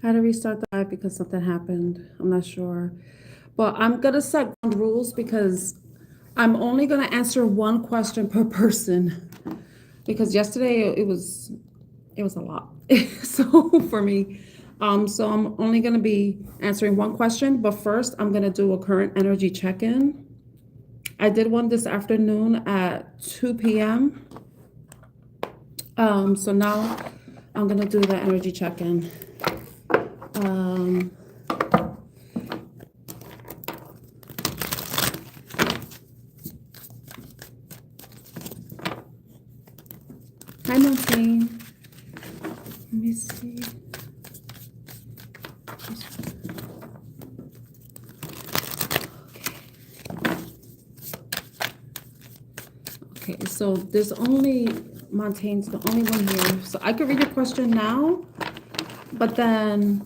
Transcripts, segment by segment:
I had to restart the live because something happened. I'm not sure. But I'm gonna set rules because I'm only gonna answer one question per person. Because yesterday it was a lot. So for me. So I'm only gonna be answering one question, but first I'm gonna do a current energy check-in. I did one this afternoon at 2 p.m. So now I'm gonna do the energy check-in. Hi, Martine. Let me see. Okay, so there's only, Montaigne's the only one here. So I could read your question now, but then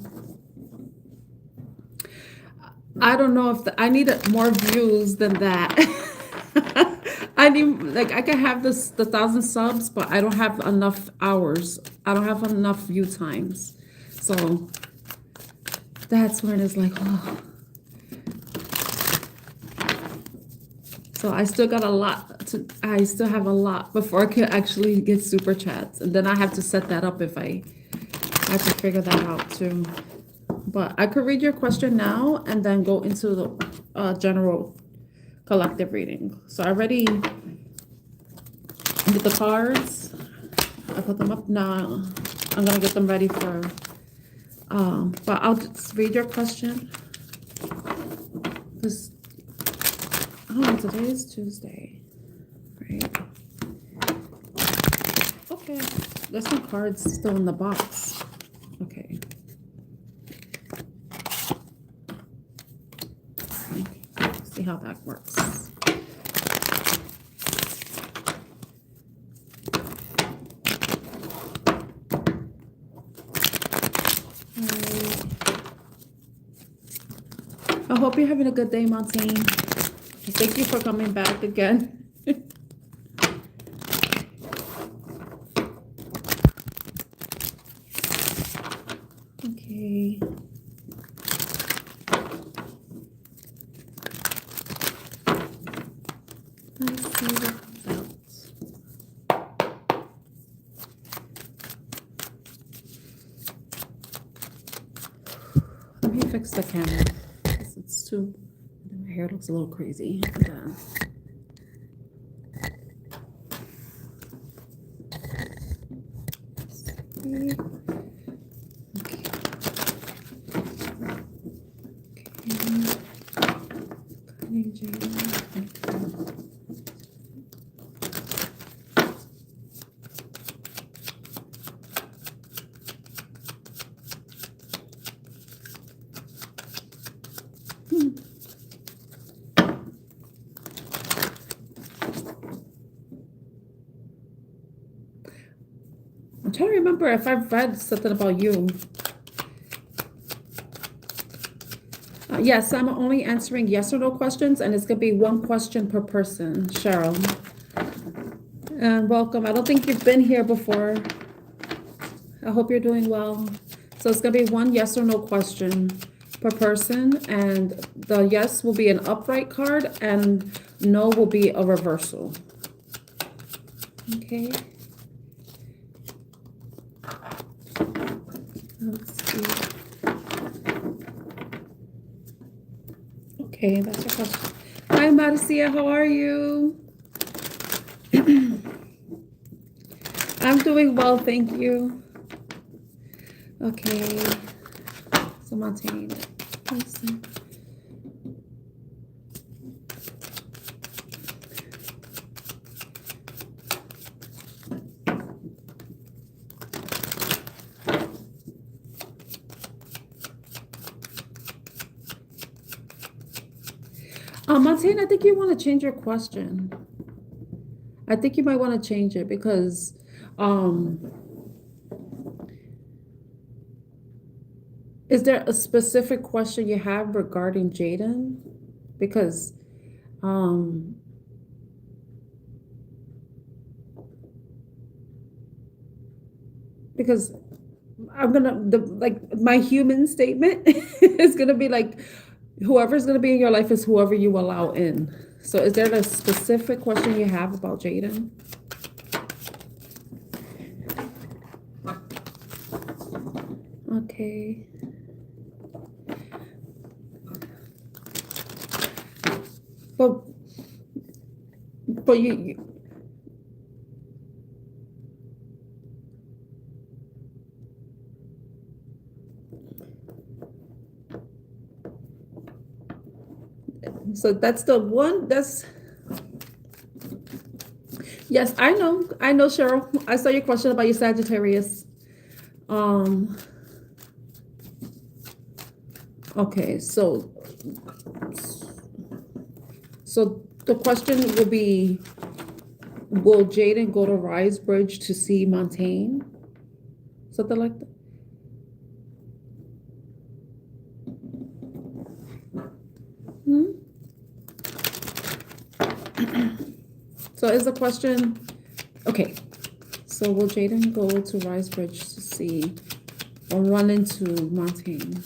I don't know if I need more views than that. I need, like, I can have the 1,000 subs, but I don't have enough hours. I don't have enough view times. So that's when it's like, oh. So I still got a lot I still have a lot before I can actually get super chats. And then I have to set that up if I have to figure that out too. But I could read your question now and then go into the general collective reading. So I already did the cards. I put them up now. I'm gonna get them ready for, but I'll just read your question. This, oh, today is Tuesday, right? Okay, there's some cards still in the box. Okay. See how that works. I hope you're having a good day, Montaigne. Thank you for coming back again. Okay. Let's see what comes out. Let me fix the camera. It's too, my hair looks a little crazy. I'm trying to remember if I've read something about you. Yes, I'm only answering yes or no questions, and it's going to be one question per person, Cheryl. And welcome. I don't think you've been here before. I hope you're doing well. So it's going to be one yes or no question per person, and the yes will be an upright card, and no will be a reversal. Okay. Let's see. Okay, that's your question. Hi, Marcia, how are you? I'm doing well, thank you. Okay, so Montaigne. Montaigne, I think you want to change your question. I think you might want to change it because is there a specific question you have regarding Jaden? Because I'm gonna like my human statement is gonna be like whoever's gonna be in your life is whoever you allow in. So is there a specific question you have about Jaden? Okay. But you so that's the one yes, I know, Cheryl. I saw your question about your Sagittarius. Okay, so the question will be, will Jaden go to Rise Bridge to see Montaigne? Something like that. So is the question, okay, so will Jaden go to Rise Bridge to see or run into Montaigne?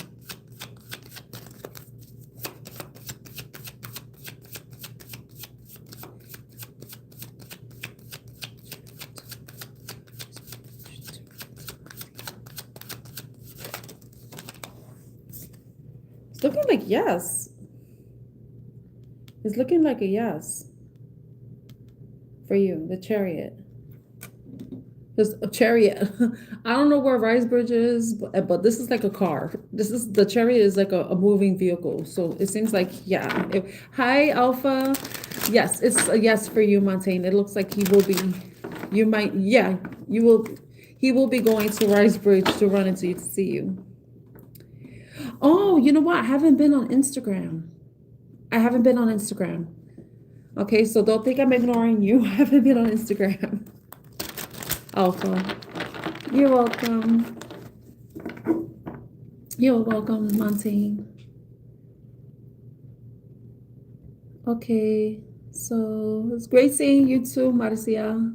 It's looking like yes. It's looking like a yes for you, the Chariot. There's a Chariot. I don't know where Rise Bridge is, but this is like a car. The Chariot is like a moving vehicle. So it seems like, yeah. Hi, Alpha. Yes, it's a yes for you, Montaigne. It looks like he will be, he will be going to Rise Bridge to run into you to see you. Oh, you know what? I haven't been on Instagram. Okay, so don't think I'm ignoring you. I haven't been on Instagram. Alpha. You're welcome. You're welcome, Montaigne. Okay, so it's great seeing you too, Marcia.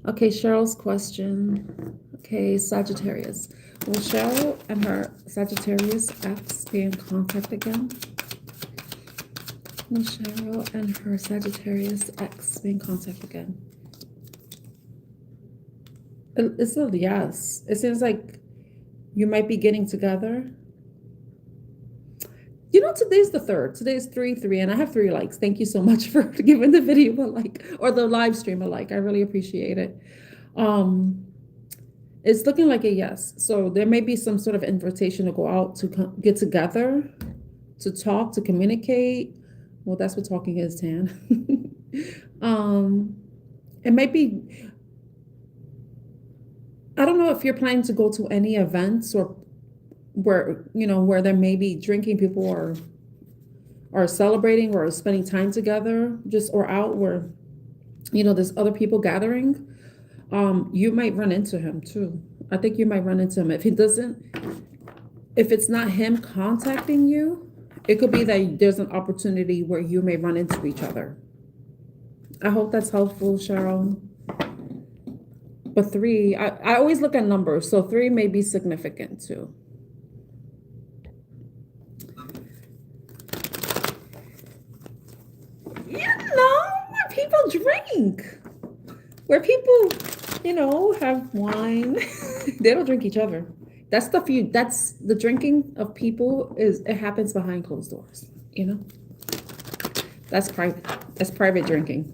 Okay, Cheryl's question. Okay, Sagittarius. Will Cheryl and her Sagittarius ex be in contact again? Will Cheryl and her Sagittarius ex be in contact again? It's a yes. It seems like you might be getting together. You know, today's the 3rd. Today's 3/3, and I have 3 likes. Thank you so much for giving the video a like, or the live stream a like. I really appreciate it. It's looking like a yes. So there may be some sort of invitation to go out to get together, to talk, to communicate. Well, that's what talking is, Tan. It might be, I don't know if you're planning to go to any events or where, where there may be drinking, people are celebrating or spending time together, or out where, there's other people gathering. You might run into him too. I think you might run into him. If it's not him contacting you, it could be that there's an opportunity where you may run into each other. I hope that's helpful, Cheryl. But 3, I always look at numbers, so 3 may be significant too. Where people drink, where people, have wine. They don't drink each other. That's the drinking of people it happens behind closed doors, That's private. That's private drinking.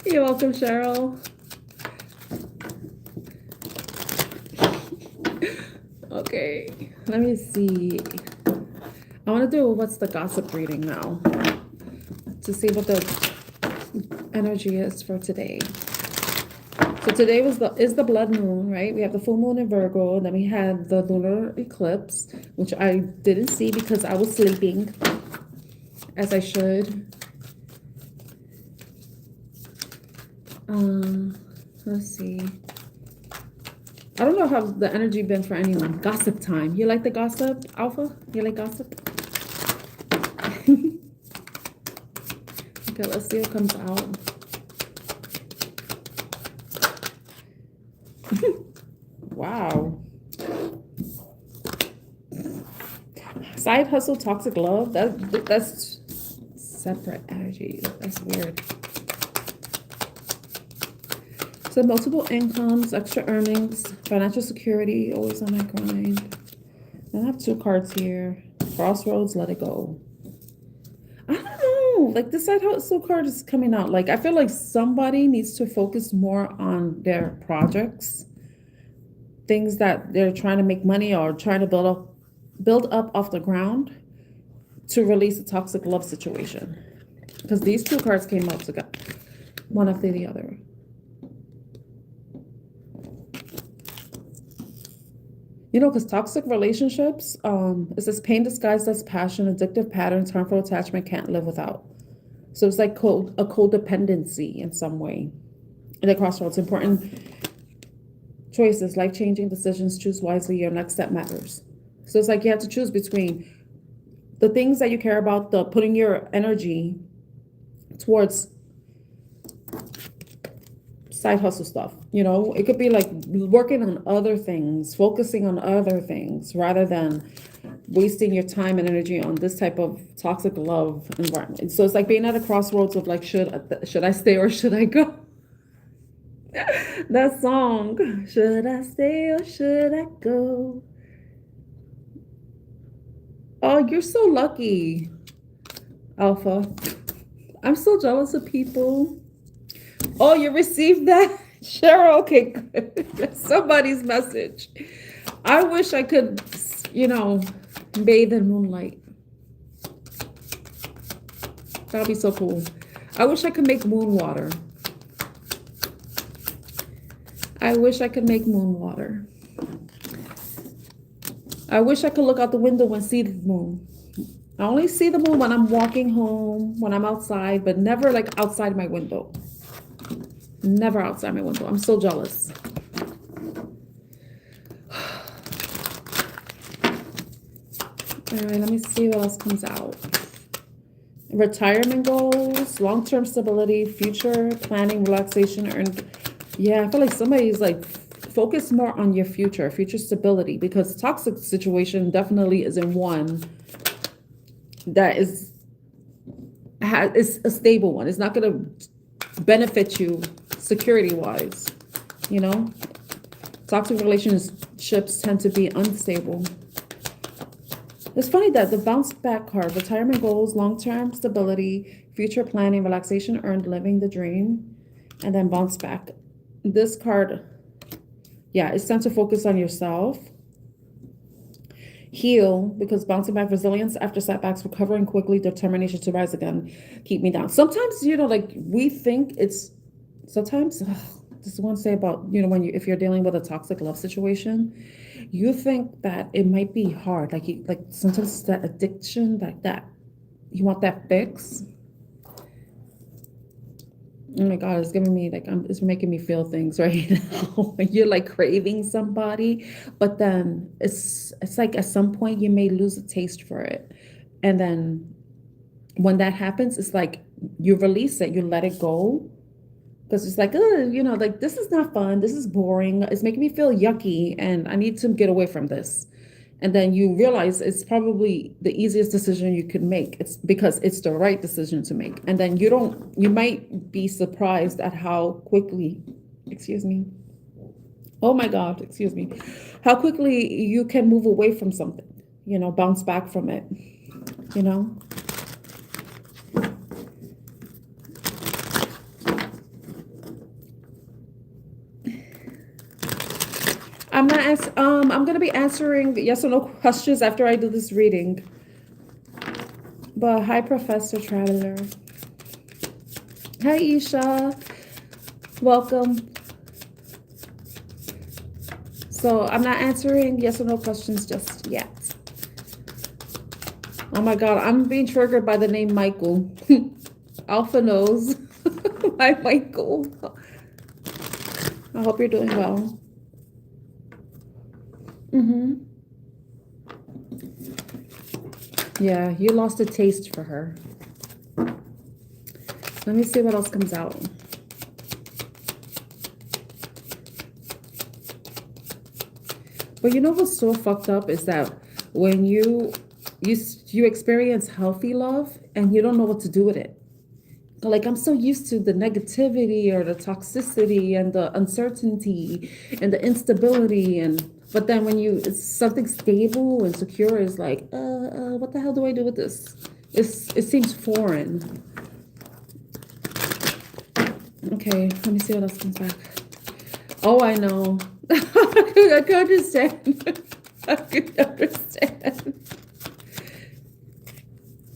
You're welcome, Cheryl. Okay, let me see. I want to do what's the gossip reading now to see what the energy is for today. So today is the blood moon, right? We have the full moon in Virgo, and then we had the lunar eclipse, which I didn't see because I was sleeping, as I should. Let's see. I don't know how the energy been for anyone. Gossip time. You like the gossip, Alpha? You like gossip? Okay, let's see what comes out. side hustle, toxic love, that's separate energy. That's weird. So multiple incomes, extra earnings, financial security, always on my grind. Then I have 2 cards here. Crossroads, let it go. I don't know. Like this side hustle card is coming out. Like I feel like somebody needs to focus more on their projects, things that they're trying to make money or trying to build up off the ground to release a toxic love situation. Because these 2 cards came out together, one after the other. You know, because toxic relationships, it says pain disguised as passion, addictive patterns, harmful attachment, can't live without. So it's like a codependency in some way. And the crossroads, important choices, life-changing decisions, choose wisely, your next step matters. So it's like you have to choose between the things that you care about, the putting your energy towards side hustle stuff. You know, it could be like working on other things, focusing on other things rather than wasting your time and energy on this type of toxic love environment. So it's like being at a crossroads of like, should I stay or should I go? That song, should I stay or should I go? Oh, you're so lucky, Alpha. I'm so jealous of people. Oh, you received that? Cheryl, okay, good. Somebody's message. I wish I could, you know, bathe in moonlight. That'd be so cool. I wish I could make moon water. I wish I could make moon water. I wish I could look out the window and see the moon. I only see the moon when I'm walking home, when I'm outside, but never like outside my window. Never outside my window. I'm so jealous. All right, let me see what else comes out. Retirement goals, long-term stability, future planning, relaxation, earned. Yeah, I feel like somebody's like focus more on your future stability, because toxic situation definitely isn't one that is a stable one. It's not going to benefit you security wise, you know. Toxic relationships tend to be unstable. It's funny that the bounce back card, retirement goals, long-term stability, future planning, relaxation, earned, living the dream, and then bounce back. This card, yeah, it's time to focus on yourself. Heal, because bouncing back, resilience after setbacks, recovering quickly, determination to rise again, keep me down. Sometimes, you know, like we think it's, sometimes, just want to say about, you know, if you're dealing with a toxic love situation, you think that it might be hard. Like sometimes it's that addiction, that you want that fix. Oh my God, it's giving me like, it's making me feel things right now. You're like craving somebody, but then it's like at some point you may lose a taste for it. And then when that happens, it's like you release it, you let it go. Because it's like, you know, like this is not fun. This is boring. It's making me feel yucky and I need to get away from this. And then you realize it's probably the easiest decision you could make. It's because it's the right decision to make. And then you might be surprised at how quickly, excuse me. Oh my God, excuse me. How quickly you can move away from something, you know, bounce back from it, you know. I'm gonna be answering yes or no questions after I do this reading. But hi, Professor Traveler. Hi, Isha. Welcome. So I'm not answering yes or no questions just yet. Oh my God, I'm being triggered by the name Michael. Alpha knows. Hi, Michael. I hope you're doing well. Yeah, you lost a taste for her. Let me see what else comes out. But you know what's so fucked up is that when you you experience healthy love and you don't know what to do with it. Like, I'm so used to the negativity or the toxicity and the uncertainty and the instability, and but then when it's something stable and secure, is like, what the hell do I do with this? It seems foreign. Okay, let me see what else comes back. Oh, I know. I can understand. I can understand.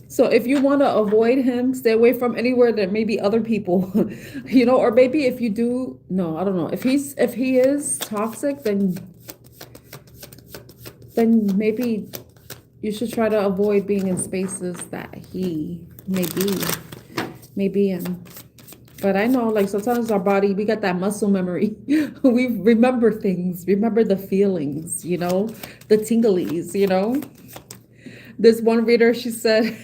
So if you want to avoid him, stay away from anywhere that maybe other people, or maybe if you do, no, I don't know. If he is toxic, then maybe you should try to avoid being in spaces that he may be in. But I know, like, sometimes our body, we got that muscle memory. We remember things, remember the feelings, the tinglies, This one reader, she says,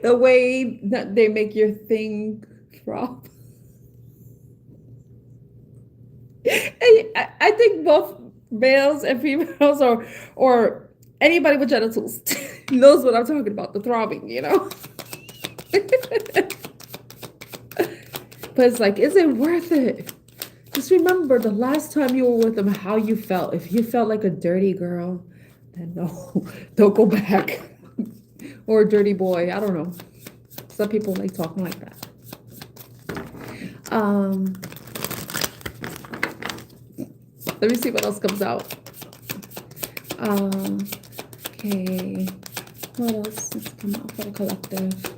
the way that they make your thing drop. I think both males and females or anybody with genitals knows what I'm talking about, the throbbing, But it's like, is it worth it? Just remember the last time you were with them, how you felt. If you felt like a dirty girl, then no, don't go back. Or a dirty boy, I don't know. Some people like talking like that. Let me see what else comes out. Okay. What else has come out for the collective?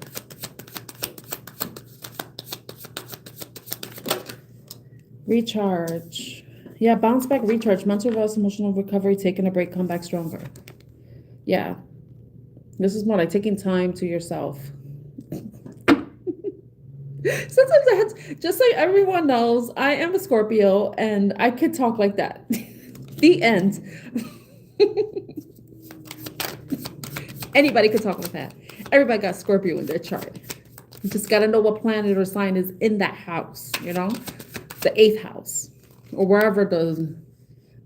Recharge. Yeah, bounce back, recharge. Mental rest, emotional recovery, taking a break, come back stronger. Yeah. This is more like taking time to yourself. Sometimes I have to, just like everyone knows, I am a Scorpio and I could talk like that. The end. Anybody could talk like that. Everybody got Scorpio in their chart. You just got to know what planet or sign is in that house, the 8th house, or wherever the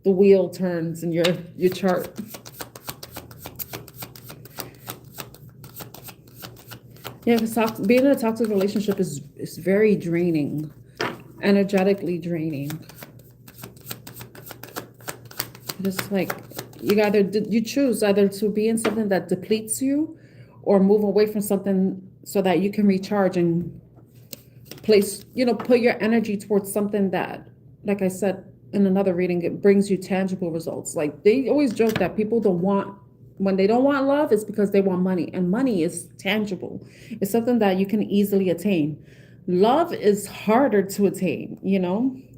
wheel turns in your chart. Yeah, because being in a toxic relationship is very draining, energetically draining. Just like you choose either to be in something that depletes you, or move away from something so that you can recharge and place, put your energy towards something that, like I said in another reading, it brings you tangible results. Like, they always joke that people when they don't want love, it's because they want money, and money is tangible. It's something that you can easily attain. Love is harder to attain,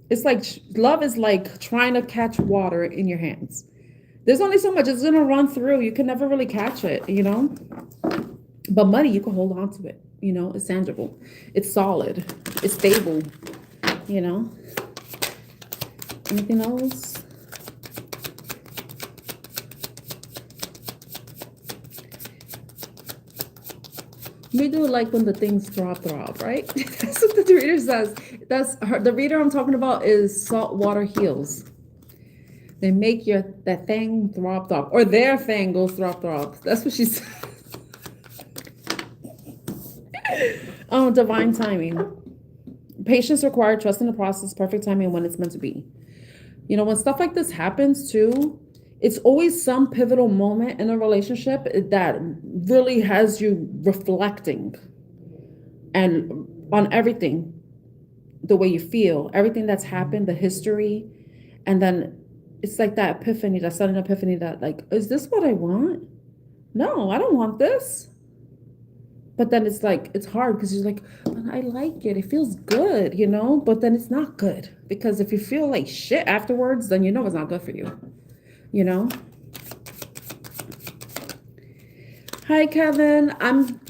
It's like, love is like trying to catch water in your hands. There's only so much it's going to run through. You can never really catch it, But money, you can hold on to it, It's tangible. It's solid. It's stable, Anything else? We do like when the things throb, right? That's what the reader says. The reader I'm talking about is saltwater heels. They make that thing throb, or their thing goes throb. That's what she said. Divine timing. Patience required, trust in the process, perfect timing when it's meant to be. When stuff like this happens too, it's always some pivotal moment in a relationship that really has you reflecting and on everything, the way you feel, everything that's happened, the history. And then it's like that epiphany, that sudden epiphany that, like, is this what I want? No, I don't want this. But then it's like, it's hard because you're like, but I like it. It feels good, but then it's not good, because if you feel like shit afterwards, then it's not good for you. Hi, Kevin.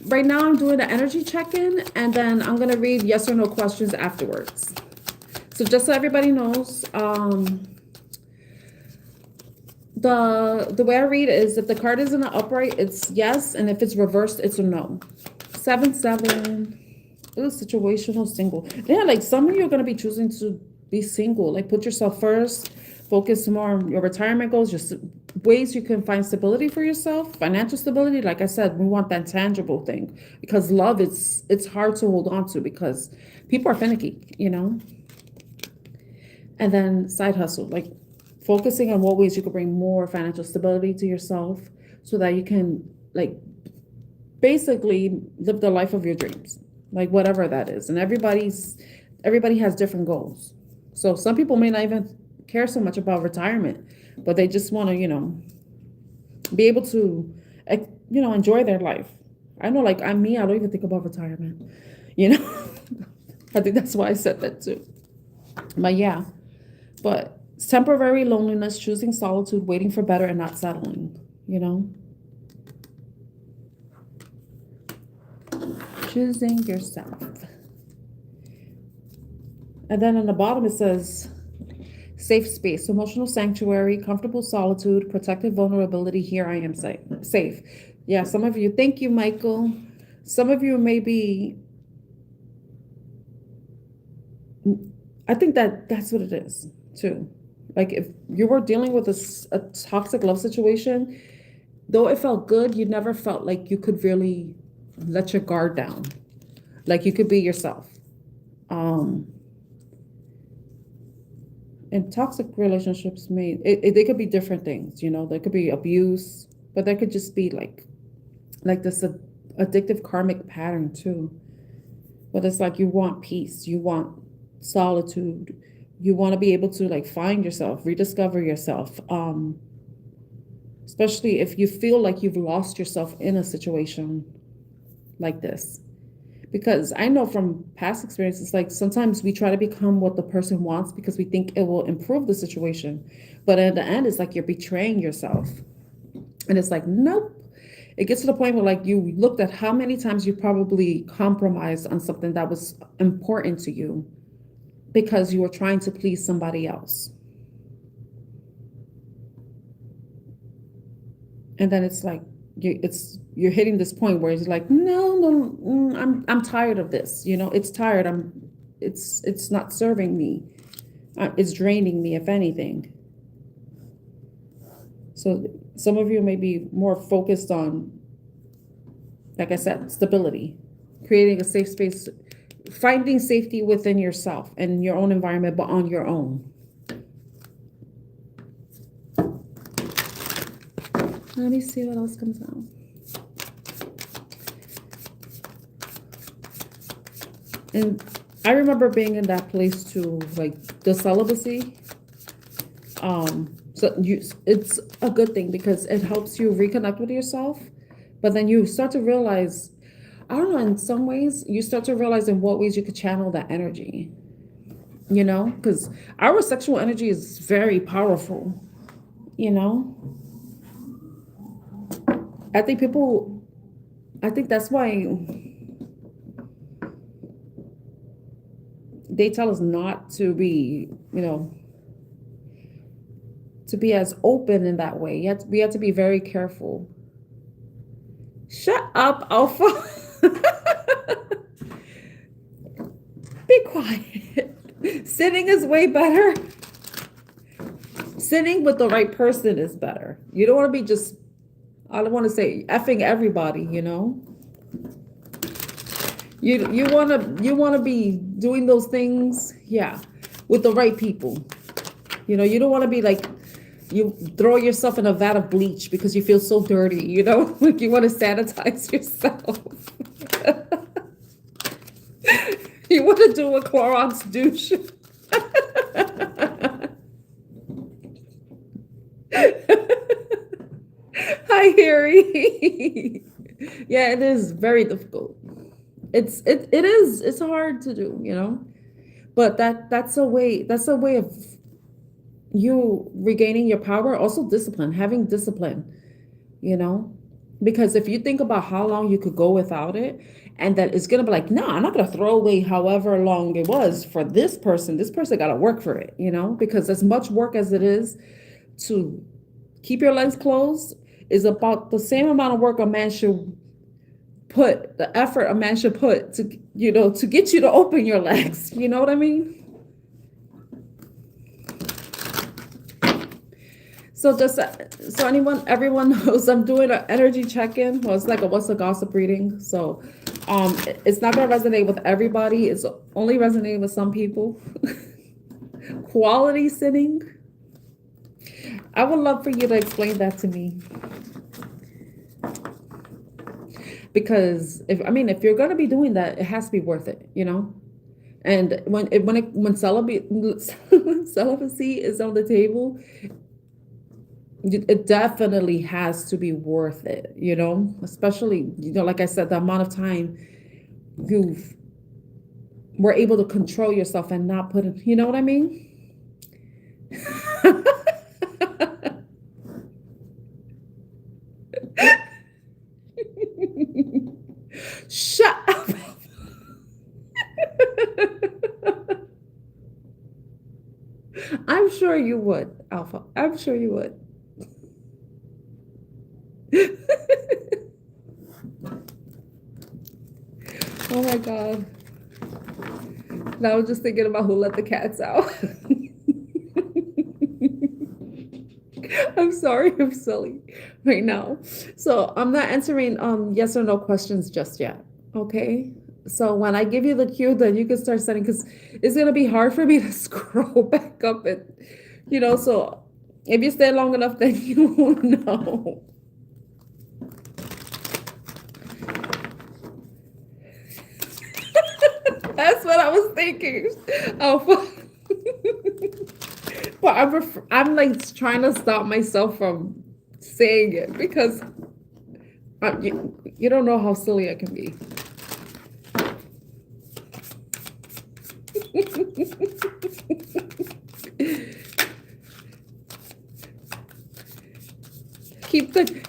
Right now I'm doing an energy check-in, and then I'm going to read yes or no questions afterwards. So just so everybody knows, the way I read is, if the card is in the upright, it's yes, and if it's reversed, it's a no. 7-7. Ooh, situational single. Yeah, like some of you are going to be choosing to be single. Like, put yourself first. Focus more on your retirement goals. Just ways you can find stability for yourself, financial stability. Like I said, we want that tangible thing, because love, it's hard to hold on to because people are finicky, you know. And then side hustle, like focusing on what ways you could bring more financial stability to yourself so that you can like basically live the life of your dreams, like whatever that is. And everybody has different goals. So some people may not even care so much about retirement, but they just want to, be able to, enjoy their life. I know, like I'm me, I don't even think about retirement, you know. I think that's why I said that too. But yeah, but temporary loneliness, choosing solitude, waiting for better, and not settling, choosing yourself. And then on the bottom it says safe space, emotional sanctuary, comfortable solitude, protected vulnerability. Here I am safe. Yeah, some of you, thank you, Michael. Some of you may be, I think that's what it is too. Like if you were dealing with a toxic love situation, though it felt good, you never felt like you could really let your guard down. Like you could be yourself. And toxic relationships they could be different things, there could be abuse, but there could just be like this addictive karmic pattern too. But it's like you want peace, you want solitude, you want to be able to like find yourself, rediscover yourself, especially if you feel like you've lost yourself in a situation like this. Because I know from past experiences, like sometimes we try to become what the person wants because we think it will improve the situation. But at the end, it's like you're betraying yourself. And it's like, nope. It gets to the point where like you looked at how many times you probably compromised on something that was important to you because you were trying to please somebody else. And then it's like, you're hitting this point where it's like, no, I'm tired of this. It's tired. It's not serving me. It's draining me, if anything. So some of you may be more focused on, like I said, stability, creating a safe space, finding safety within yourself and your own environment, but on your own. Let me see what else comes out. And I remember being in that place too, like the celibacy. So it's a good thing because it helps you reconnect with yourself. But then you start to realize, I don't know, in some ways, you start to realize in what ways you could channel that energy. Because our sexual energy is very powerful, I think that's why they tell us not to be, to be as open in that way. We have to be very careful. Shut up, Alpha. Be quiet. Sitting is way better. Sitting with the right person is better. You don't want to be just, I don't want to say effing everybody, You want to be doing those things, yeah, with the right people. You don't want to be like, you throw yourself in a vat of bleach because you feel so dirty, like you want to sanitize yourself. You want to do a Clorox douche. Hi, Harry. Yeah, it is very difficult. It's hard to do, but that's a way of you regaining your power. Also discipline, having discipline, because if you think about how long you could go without it, and that it's gonna be like, no, I'm not gonna throw away however long it was for this person got to work for it, because as much work as it is to keep your legs closed is about the same amount of work a man should put, the effort a man should put to, to get you to open your legs. You know what I mean? So just so everyone knows, I'm doing an energy check-in. Well, it's like a what's the gossip reading. So, it's not gonna resonate with everybody. It's only resonating with some people. Quality sitting. I would love for you to explain that to me. Because if you're gonna be doing that, it has to be worth it, you know? And when celibacy is on the table, it definitely has to be worth it, you know? Especially, like I said, the amount of time you were able to control yourself and not put it, you know what I mean? Shut up. I'm sure you would, Alpha. I'm sure you would. Oh my God. Now I was just thinking about who let the cats out. I'm sorry, I'm silly right now. So I'm not answering yes or no questions just yet. Okay. So when I give you the cue, then you can start setting, because it's gonna be hard for me to scroll back up and so if you stay long enough, then you won't know. That's what I was thinking. Oh, but I'm like trying to stop myself from saying it because you don't know how silly I can be.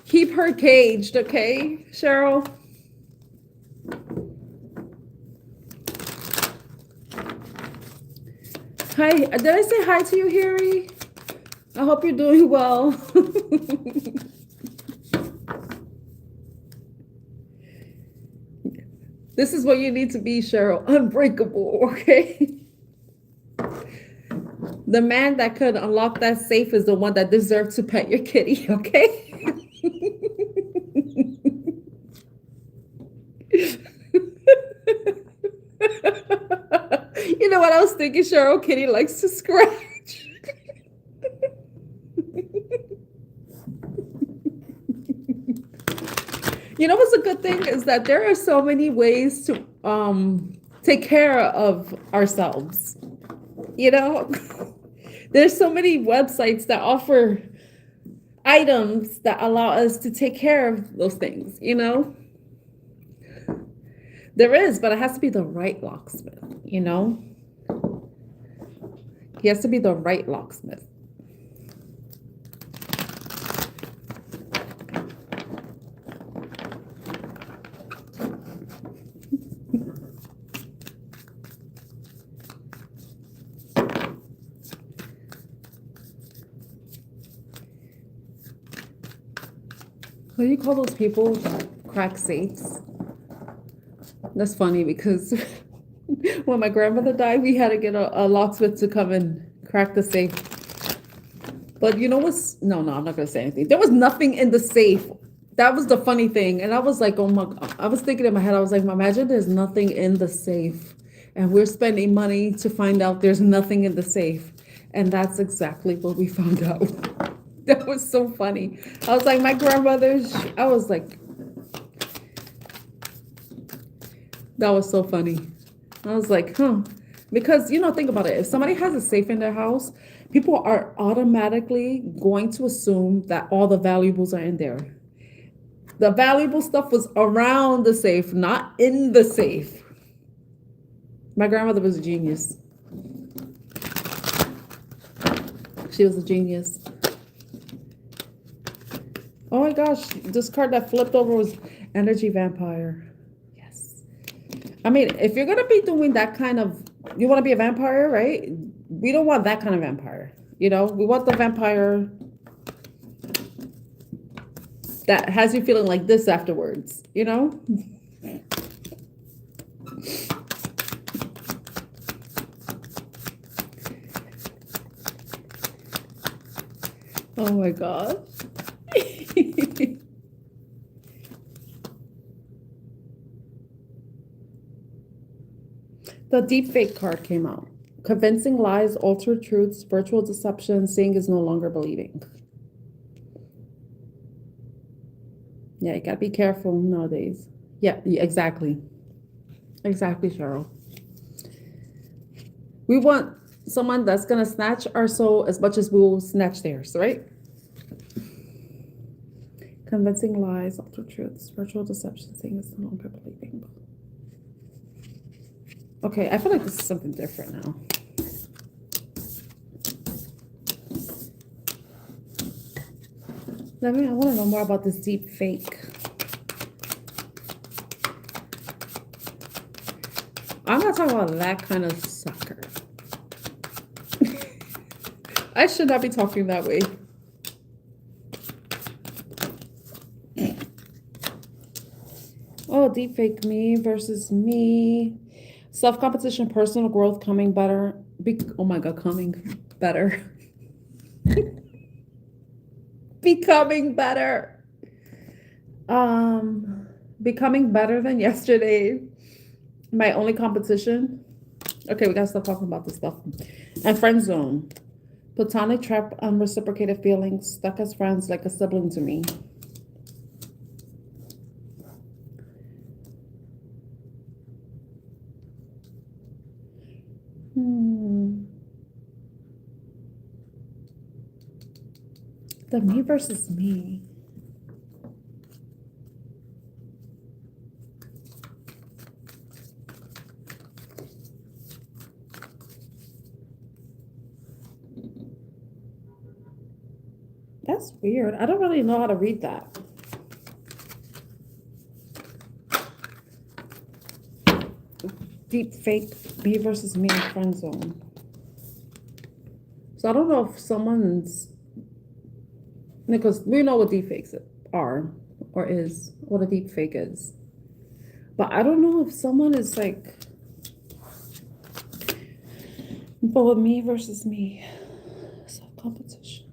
Keep her caged, okay, Cheryl? Hi, did I say hi to you, Harry? I hope you're doing well. This is what you need to be, Cheryl. Unbreakable, okay? The man that could unlock that safe is the one that deserves to pet your kitty, okay? You know what I was thinking, Cheryl? Kitty likes to scratch. You know what's a good thing is that there are so many ways to take care of ourselves. You know, there's so many websites that offer items that allow us to take care of those things, you know? There is, but it has to be the right locksmith, you know? He has to be the right locksmith. What do you call those people that crack safes? That's funny because when my grandmother died, we had to get a locksmith to come and crack the safe. But you know what's... No, I'm not going to say anything. There was nothing in the safe. That was the funny thing. And I was like, oh my God. I was thinking in my head, I was like, imagine there's nothing in the safe. And we're spending money to find out there's nothing in the safe. And that's exactly what we found out. That was so funny. I was like, my grandmother's... I was like... That was so funny. I was like, huh. Because, think about it. If somebody has a safe in their house, people are automatically going to assume that all the valuables are in there. The valuable stuff was around the safe, not in the safe. My grandmother was a genius. She was a genius. Oh my gosh, this card that flipped over was Energy Vampire. If you're going to be doing that kind of, you want to be a vampire, right? We don't want that kind of vampire. We want the vampire that has you feeling like this afterwards, Oh my God. The deep fake card came out. Convincing lies, altered truths, virtual deception, seeing is no longer believing. Yeah, you gotta be careful nowadays. Yeah, exactly. Exactly, Cheryl. We want someone that's gonna snatch our soul as much as we will snatch theirs, right? Convincing lies, altered truths, virtual deception, seeing is no longer believing. Okay, I feel like this is something different now. I want to know more about this deep fake. I'm not talking about that kind of sucker. I should not be talking that way. Oh, deep fake me versus me. Self-competition, personal growth, coming better. Oh my God, coming better. Becoming better. Becoming better than yesterday. My only competition. Okay, we gotta stop talking about this stuff. And friend zone. Platonic trap, unreciprocated feelings, stuck as friends, like a sibling to me. The me versus me. That's weird. I don't really know how to read that. Deep fake, me versus me in friend zone. So I don't know if someone's, because we know what deep fakes are or is, what a deep fake is. But I don't know if someone is like, but with me versus me, self-competition.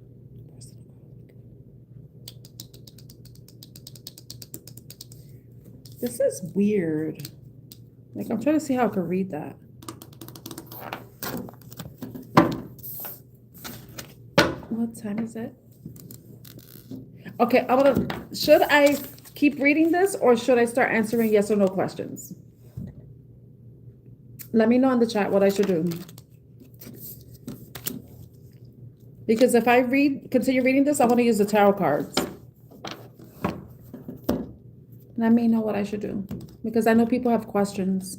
This is weird. Like, I'm trying to see how I can read that. What time is it? Okay, should I keep reading this or should I start answering yes or no questions? Let me know in the chat what I should do. Because if I continue reading this, I want to use the tarot cards. Let me know what I should do. Because I know people have questions.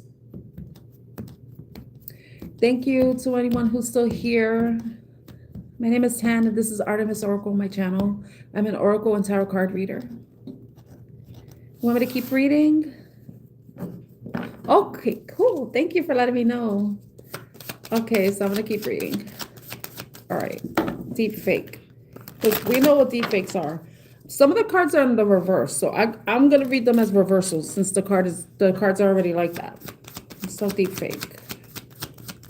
Thank you to anyone who's still here. My name is Tan, and this is Artemis Oracle, my channel. I'm an Oracle and Tarot card reader. You want me to keep reading? Okay, cool. Thank you for letting me know. Okay, so I'm going to keep reading. All right, deep fake. We know what deep fakes are. Some of the cards are in the reverse, so I'm going to read them as reversals since the cards are already like that. So deep fake.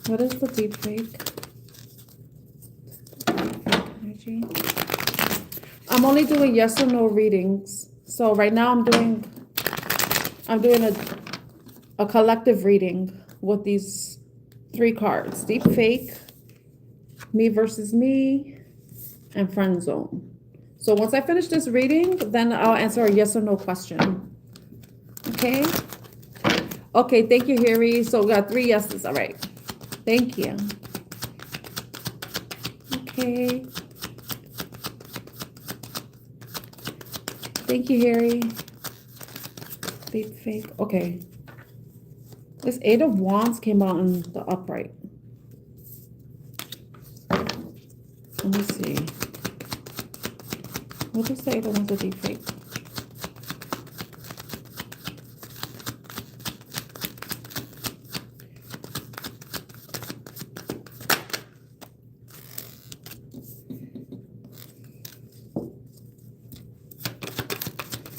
What is the deep fake? Energy. I'm only doing yes or no readings. So right now I'm doing a collective reading with these 3 cards. Deep fake, me versus me, and friend zone. So once I finish this reading, then I'll answer a yes or no question. Okay? Okay, thank you, Harry. So we got 3 yeses. All right. Thank you. Okay. Thank you, Harry. Deep fake. Okay. This 8 of Wands came out in the upright. Let me see. What is the 8 of Wands a deep fake?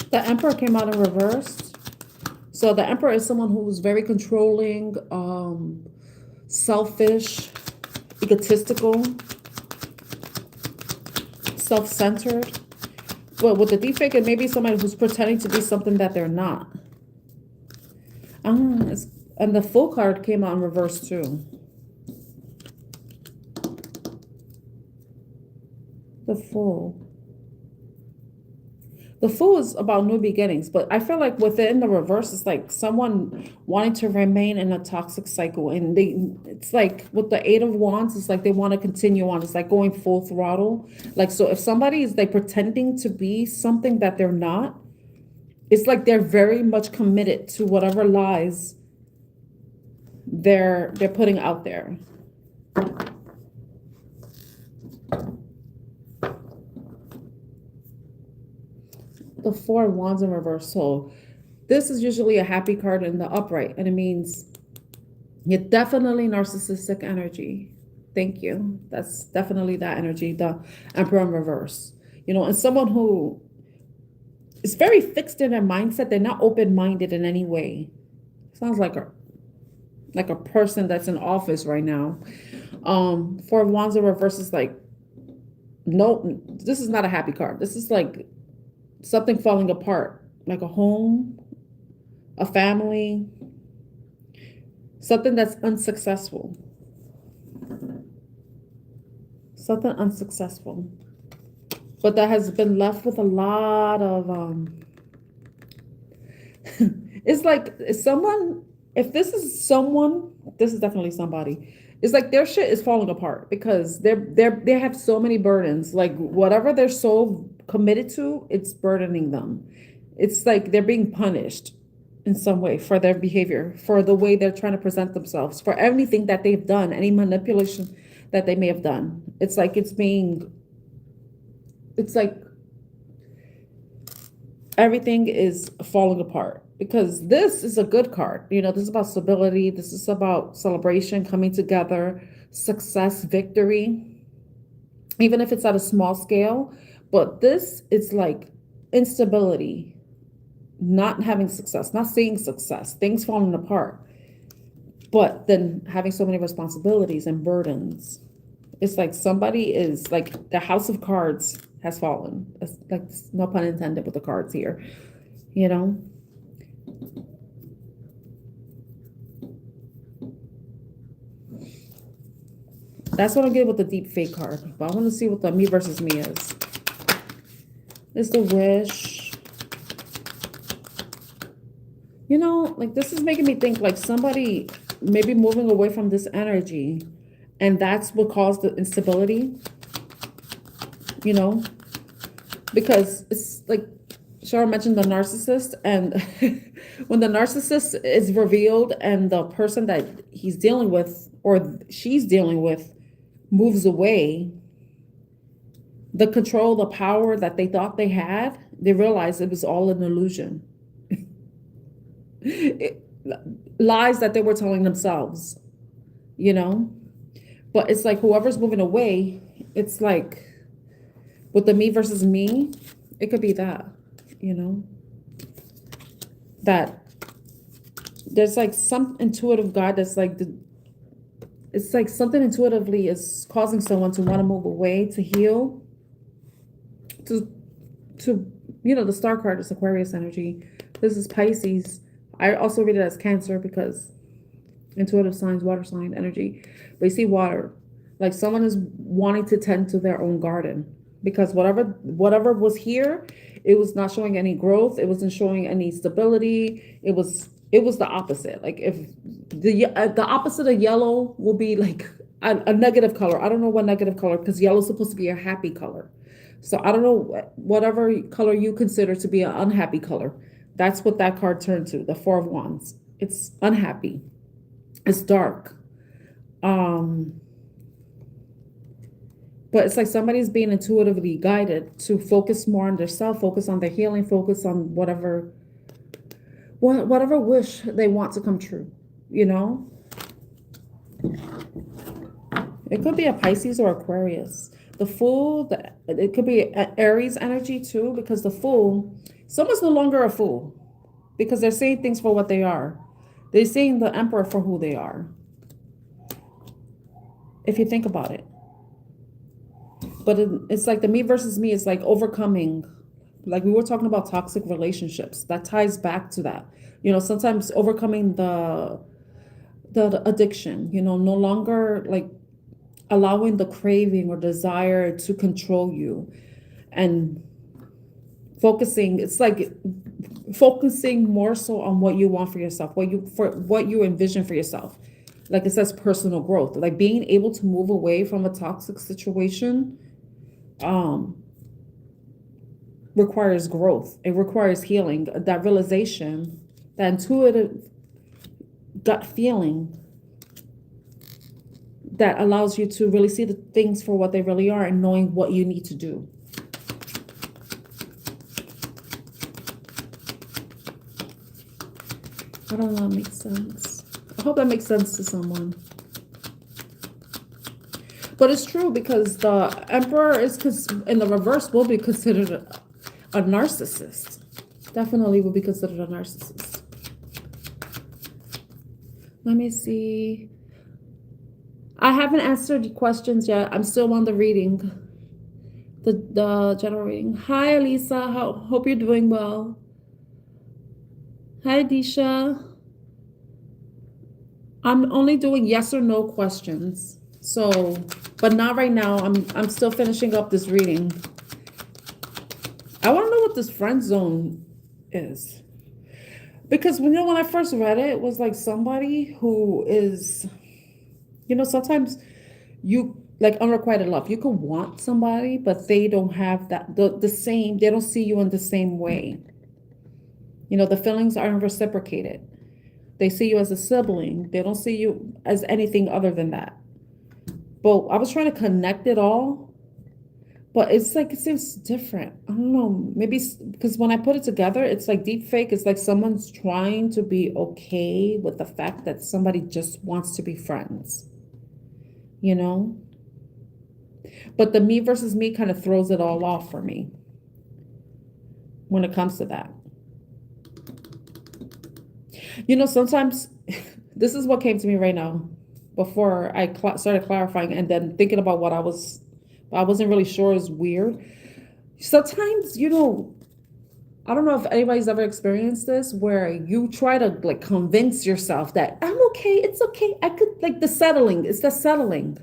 The Emperor came out in reverse. So the Emperor is someone who's very controlling, selfish, egotistical. self-centered. But with the defect, it may be somebody who's pretending to be something that they're not. And the Fool card came out in reverse too. The Fool. The Fool is about new beginnings, but I feel like within the reverse, it's like someone wanting to remain in a toxic cycle. And it's like with the Eight of Wands, it's like they want to continue on. It's like going full throttle. Like, so if somebody is like pretending to be something that they're not, it's like they're very much committed to whatever lies they're putting out there. The Four of Wands in reverse. So this is usually a happy card in the upright, and it means you're definitely narcissistic energy. Thank you. That's definitely that energy. The Emperor in reverse. You know, and someone who is very fixed in their mindset. They're not open-minded in any way. Sounds like a person that's in office right now. Four of Wands in reverse is like, no, this is not a happy card. This is like something falling apart, like a home, a family, something that's unsuccessful. Something unsuccessful. But that has been left with a lot of, it's like someone, if this is someone, this is definitely somebody. It's like their shit is falling apart because they have so many burdens. Like whatever they're so committed to, it's burdening them. It's like they're being punished in some way for their behavior, for the way they're trying to present themselves, for anything that they've done, any manipulation that they may have done. It's like everything is falling apart. Because this is a good card. You know, this is about stability. This is about celebration, coming together, success, victory, even if it's at a small scale. But this is like instability, not having success, not seeing success, things falling apart. But then having so many responsibilities and burdens. It's like somebody is like the house of cards has fallen. It's like no pun intended with the cards here, you know? That's what I get with the deep fake card. But I want to see what the me versus me is. It's the Wish. You know, like this is making me think like somebody maybe moving away from this energy. And that's what caused the instability. You know? Because it's like Shara mentioned the narcissist. And when the narcissist is revealed and the person that he's dealing with or she's dealing with moves away, the control, the power that they thought they had, they realize it was all an illusion. Lies that they were telling themselves, you know? But it's like whoever's moving away, it's like with the me versus me, it could be that, you know? That there's like some intuitive God that's like it's like something intuitively is causing someone to want to move away, to heal, to you know, the star card is Aquarius energy. This is Pisces. I also read it as Cancer because intuitive signs, water sign energy. But you see water, like someone is wanting to tend to their own garden because whatever was here, it was not showing any growth. It wasn't showing any stability. It was the opposite. Like if the opposite of yellow will be like a negative color. I don't know what negative color, because yellow is supposed to be a happy color. So I don't know, whatever color you consider to be an unhappy color. That's what that card turned to, the Four of Wands. It's unhappy. It's dark. But it's like somebody's being intuitively guided to focus more on their self, focus on their healing, focus on whatever wish they want to come true, you know? It could be a Pisces or Aquarius. The Fool, it could be Aries energy too, because the Fool, someone's no longer a fool because they're saying things for what they are. They're seeing the Emperor for who they are. If you think about it. But it's like the me versus me is like overcoming, like we were talking about toxic relationships. That ties back to that. Sometimes overcoming the addiction, no longer like allowing the craving or desire to control you, and focusing. It's like focusing more so on what you want for yourself, what you envision for yourself. Like it says, personal growth, like being able to move away from a toxic situation requires growth. It requires healing, that realization, that intuitive gut feeling that allows you to really see the things for what they really are and knowing what you need to do. I don't know if that makes sense. I hope that makes sense to someone. But it's true, because the Emperor is in the reverse will be considered a narcissist. Definitely will be considered a narcissist. Let me see. I haven't answered the questions yet. I'm still on the reading. The general reading. Hi, Elisa. Hope you're doing well. Hi, Disha. I'm only doing yes or no questions. So, but not right now. I'm still finishing up this reading. I want to know what this friend zone is. Because when I first read it, it was like somebody who is, sometimes you like unrequited love. You can want somebody, but they don't have that the same, they don't see you in the same way. The feelings aren't reciprocated. They see you as a sibling. They don't see you as anything other than that. But I was trying to connect it all, but it's like, it seems different. I don't know, maybe because when I put it together, it's like deep fake. It's like someone's trying to be okay with the fact that somebody just wants to be friends, But the me versus me kind of throws it all off for me when it comes to that. Sometimes this is what came to me right now before I started clarifying, and then thinking about what I wasn't really sure is weird. Sometimes, I don't know if anybody's ever experienced this, where you try to like convince yourself that I'm okay, it's okay, I could, like it's the settling.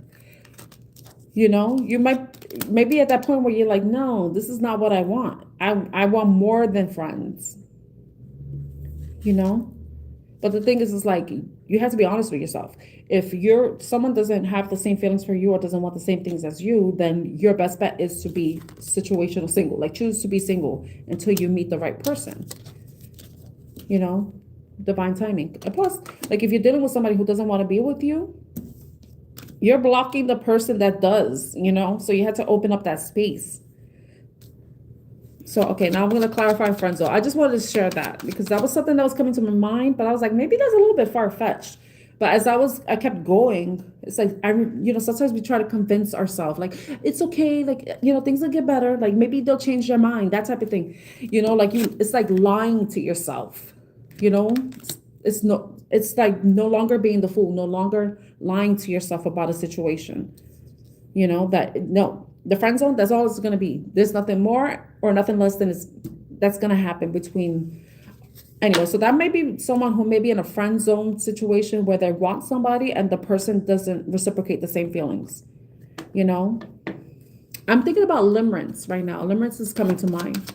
You might, maybe at that point where you're like, no, this is not what I want. I want more than friends, But the thing is like, you have to be honest with yourself. If someone doesn't have the same feelings for you or doesn't want the same things as you, then your best bet is to be situational single. Like, choose to be single until you meet the right person. Divine timing. And plus, like, if you're dealing with somebody who doesn't want to be with you, you're blocking the person that does, So you have to open up that space. So, okay, now I'm going to clarify friend zone. I just wanted to share that because that was something that was coming to my mind, but I was like, maybe that's a little bit far-fetched. But as I kept going, it's like, sometimes we try to convince ourselves, like, it's okay, like, things will get better, like, maybe they'll change their mind, that type of thing. It's like lying to yourself, it's like no longer being the fool, no longer lying to yourself about a situation, the friend zone, that's all it's going to be. There's nothing more or nothing less than that's going to happen between. Anyway, so that may be someone who may be in a friend zone situation where they want somebody and the person doesn't reciprocate the same feelings. I'm thinking about limerence right now. Limerence is coming to mind.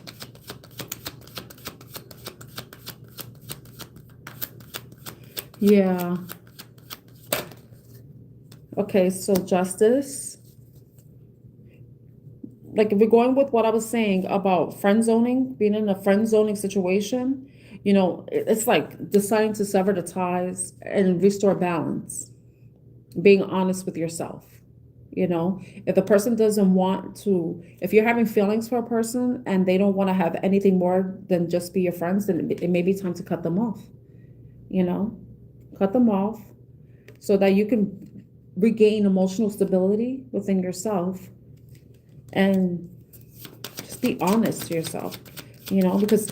Yeah. Okay, so justice. Like, if we're going with what I was saying about friend zoning, being in a friend zoning situation, it's like deciding to sever the ties and restore balance, being honest with yourself. If the person doesn't want to, if you're having feelings for a person and they don't want to have anything more than just be your friends, then it may be time to cut them off. Cut them off so that you can regain emotional stability within yourself. And just be honest to yourself, because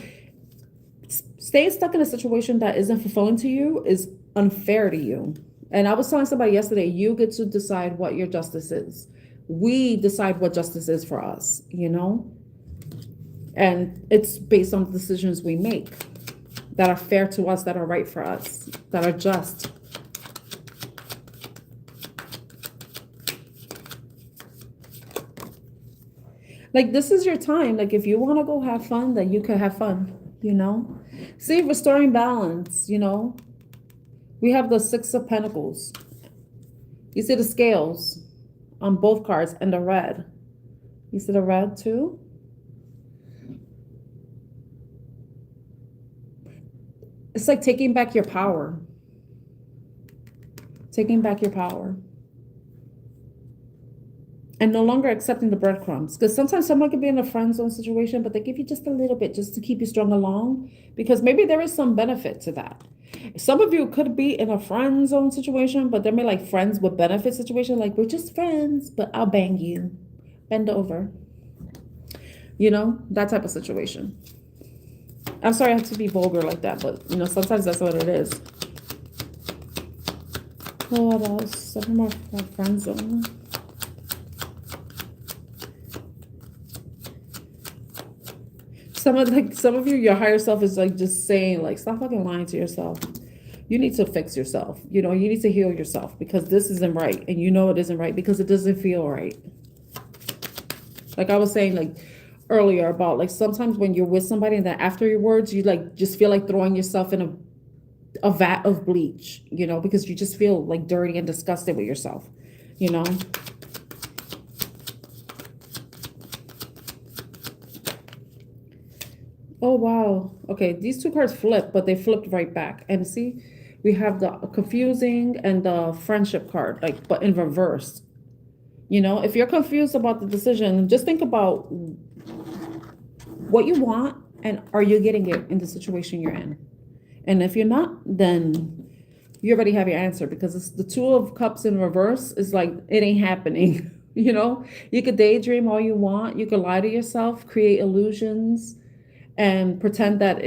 staying stuck in a situation that isn't fulfilling to you is unfair to you. And I was telling somebody yesterday, you get to decide what your justice is. we decide what justice is for us, you know? And it's based on the decisions we make that are fair to us, that are right for us, that are just. Like, this is your time. Like, if you want to go have fun, then you can have fun, you know? See, restoring balance, you know? We have the Six of Pentacles. You see the scales on both cards and the red. You see the red too? It's like taking back your power. Taking back your power. And no longer accepting the breadcrumbs. Because sometimes someone could be in a friend zone situation, but they give you just a little bit just to keep you strung along. Because maybe there is some benefit to that. Some of you could be in a friend zone situation, but they're maybe like friends with benefit situation. Like, we're just friends, but I'll bang you. Bend over. You know, that type of situation. I'm sorry I have to be vulgar like that, but, you know, sometimes that's what it is. Oh, what else? Some more friend zone. Some of you, your higher self is like just saying, like, stop fucking lying to yourself. You need to fix yourself. You know, you need to heal yourself because this isn't right. And you know it isn't right because it doesn't feel right. Like I was saying, like, earlier about, like, sometimes when you're with somebody and then afterwards, you, like, just feel like throwing yourself in a vat of bleach, you know, because you just feel, like, dirty and disgusted with yourself, you know. Oh, wow. Okay, these two cards flipped, but they flipped right back. And see, we have the confusing and the friendship card, like, but in reverse. You know, if you're confused about the decision, just think about what you want and are you getting it in the situation you're in. And if you're not, then you already have your answer, because it's the Two of Cups in reverse is like, it ain't happening. You know, you could daydream all you want. You could lie to yourself, create illusions, and pretend that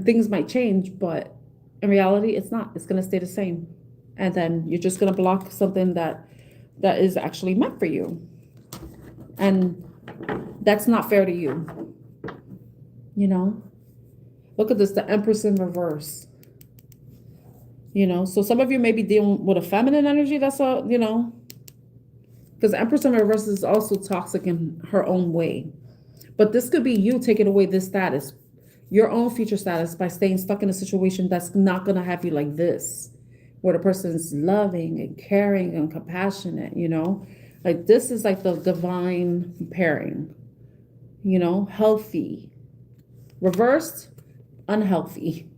things might change, but in reality, it's not. It's going to stay the same. And then you're just going to block something that is actually meant for you. And that's not fair to you. You know? Look at this, the Empress in reverse. You know, so some of you may be dealing with a feminine energy. That's all, you know, because Empress in reverse is also toxic in her own way. But this could be you taking away this status, your own future status, by staying stuck in a situation that's not going to have you like this, where the person's loving and caring and compassionate, you know? Like, this is like the divine pairing, you know? Healthy. Reversed, unhealthy.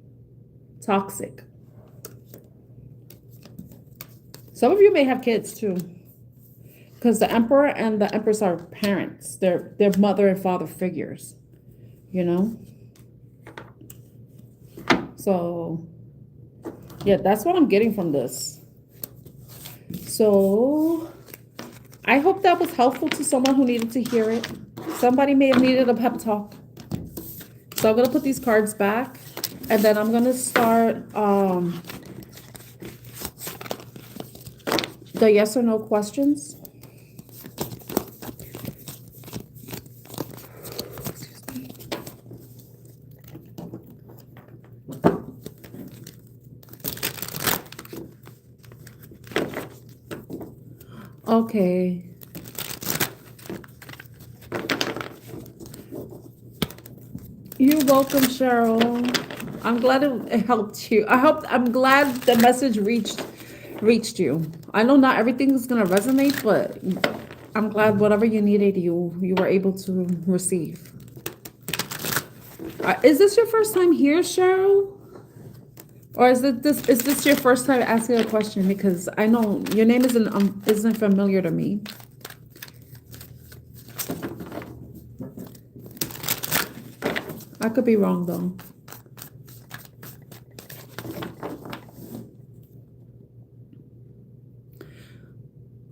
Toxic. Some of you may have kids too. Because the Emperor and the Empress are parents. They're mother and father figures, you know? So, yeah, that's what I'm getting from this. So, I hope that was helpful to someone who needed to hear it. Somebody may have needed a pep talk. So I'm going to put these cards back. And then I'm going to start the yes or no questions. Okay. You're welcome, Cheryl. I'm glad it helped you. I'm glad the message reached you. I know not everything is gonna resonate, but I'm glad whatever you needed, you were able to receive. Is this your first time here, Cheryl? Or is this your first time asking a question? Because I know your name isn't familiar to me. I could be wrong though.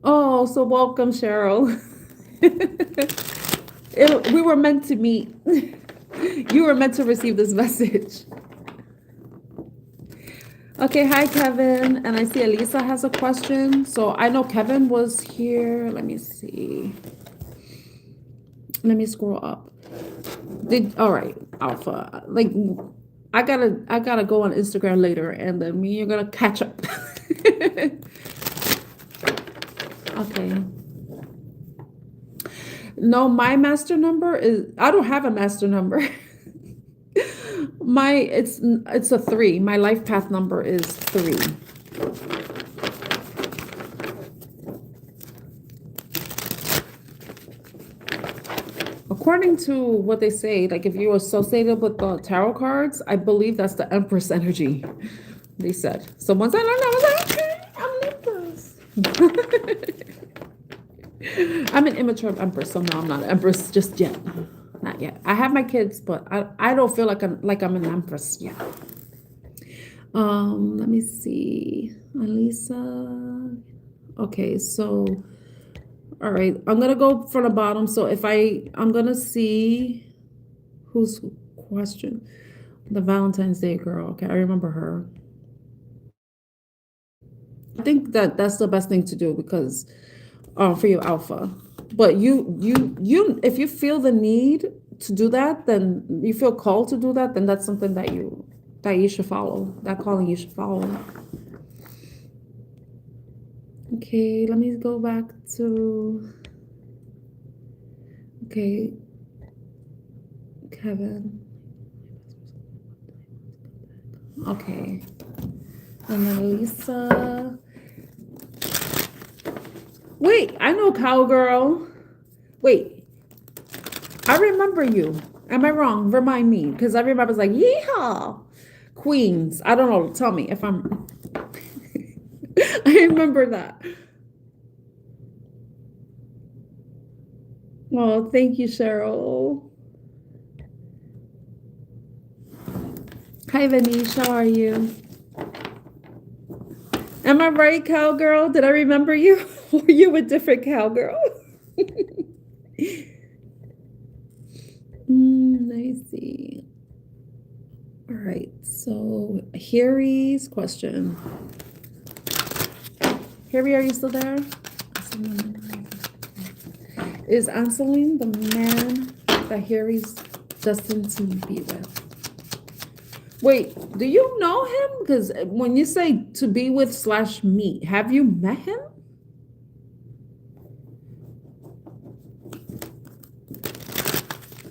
Oh, so welcome, Cheryl. We were meant to meet. You were meant to receive this message. Okay, hi Kevin. And I see Elisa has a question. So I know Kevin was here. Let me see. Let me scroll up. All right, Alpha. Like I gotta go on Instagram later and then me and you're gonna catch up. Okay. No, my master number is I don't have a master number. It's a 3. My life path number is 3. According to what they say, like if you're associated with the tarot cards, I believe that's the Empress energy. They said. So once I learned, I was like, okay, I'm an Empress. I'm an immature Empress, so no, I'm not an Empress just yet. Not yet. I have my kids, but I don't feel like I'm an Empress yet. Let me see. Alisa. Okay, so all right, I'm gonna go from the bottom. So if I'm gonna see whose question. The Valentine's Day girl. Okay, I remember her. I think that's the best thing to do because for you Alpha. But you if you feel the need to do that, then you feel called to do that, then that's something that you should follow. That calling you should follow. Okay, let me go back to okay, Kevin. Okay. And then Lisa. Wait, I know Cowgirl. Wait, I remember you. Am I wrong? Remind me, because I remember it's like, yeehaw, Queens. I don't know. Tell me if I'm. I remember that. Oh, thank you, Cheryl. Hi, Vanish. How are you? Am I right, Cowgirl? Did I remember you? Or were you a different Cowgirl? Let me see. All right, so Harry's question. Harry, are you still there? Is Anselin the man that Harry's destined to be with? Wait, do you know him? Because when you say to be with / meet, have you met him?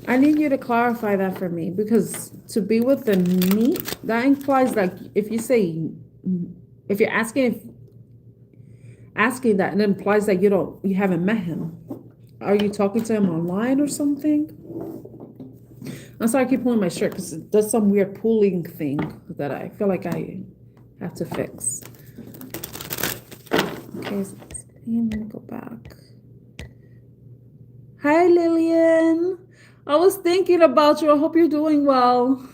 I need you to clarify that for me because to be with and meet, that implies like if you're asking that, it implies that you haven't met him. Are you talking to him online or something? I'm sorry, I keep pulling my shirt because it does some weird pulling thing that I feel like I have to fix. Okay, so let me go back. Hi, Lillian. I was thinking about you. I hope you're doing well.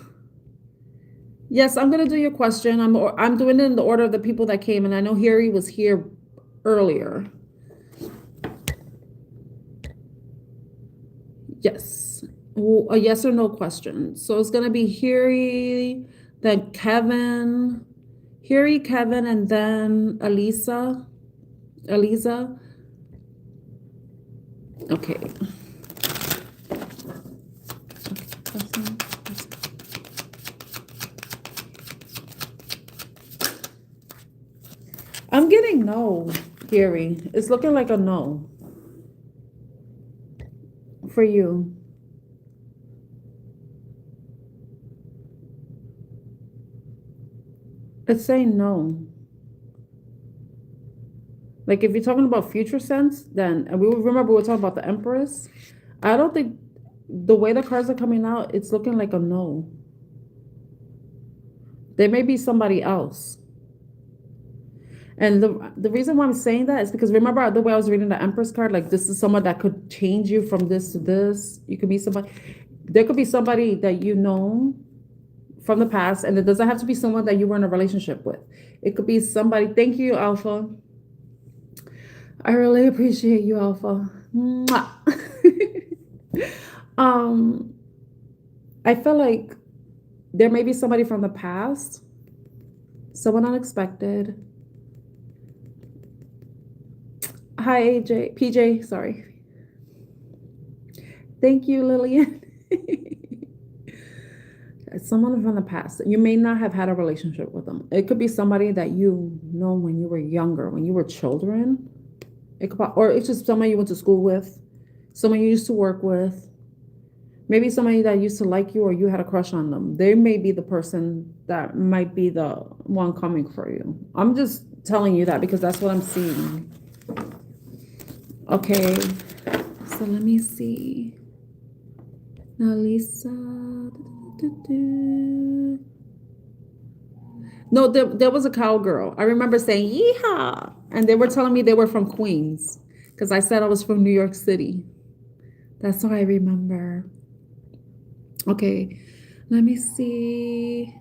Yes, I'm gonna do your question. I'm doing it in the order of the people that came, and I know Harry was here earlier. Yes. A yes or no question. So it's gonna be Harry, then Kevin, Harry, Kevin, and then Elisa. Elisa. Okay. I'm getting no, Gary. It's looking like a no for you. It's saying no. Like if you're talking about future sense, then and we remember we were talking about the Empress. I don't think the way the cards are coming out, it's looking like a no. There may be somebody else. And the reason why I'm saying that is because remember the way I was reading the Empress card, like this is someone that could change you from this to this. You could be somebody, there could be somebody that you know from the past, and it doesn't have to be someone that you were in a relationship with. It could be somebody. Thank you, Alpha. I really appreciate you, Alpha. Mwah. I feel like there may be somebody from the past Someone unexpected. Hi, AJ. PJ, sorry. Thank you, Lillian. Someone from the past. You may not have had a relationship with them. It could be somebody that you know when you were younger, when you were children. It could, or it's just someone you went to school with, someone you used to work with. Maybe somebody that used to like you or you had a crush on them. They may be the person that might be the one coming for you. I'm just telling you that because that's what I'm seeing. Okay, so let me see. Now, Lisa. No, there was a cowgirl. I remember saying, yeehaw. And they were telling me they were from Queens because I said I was from New York City. That's what I remember. Okay, let me see.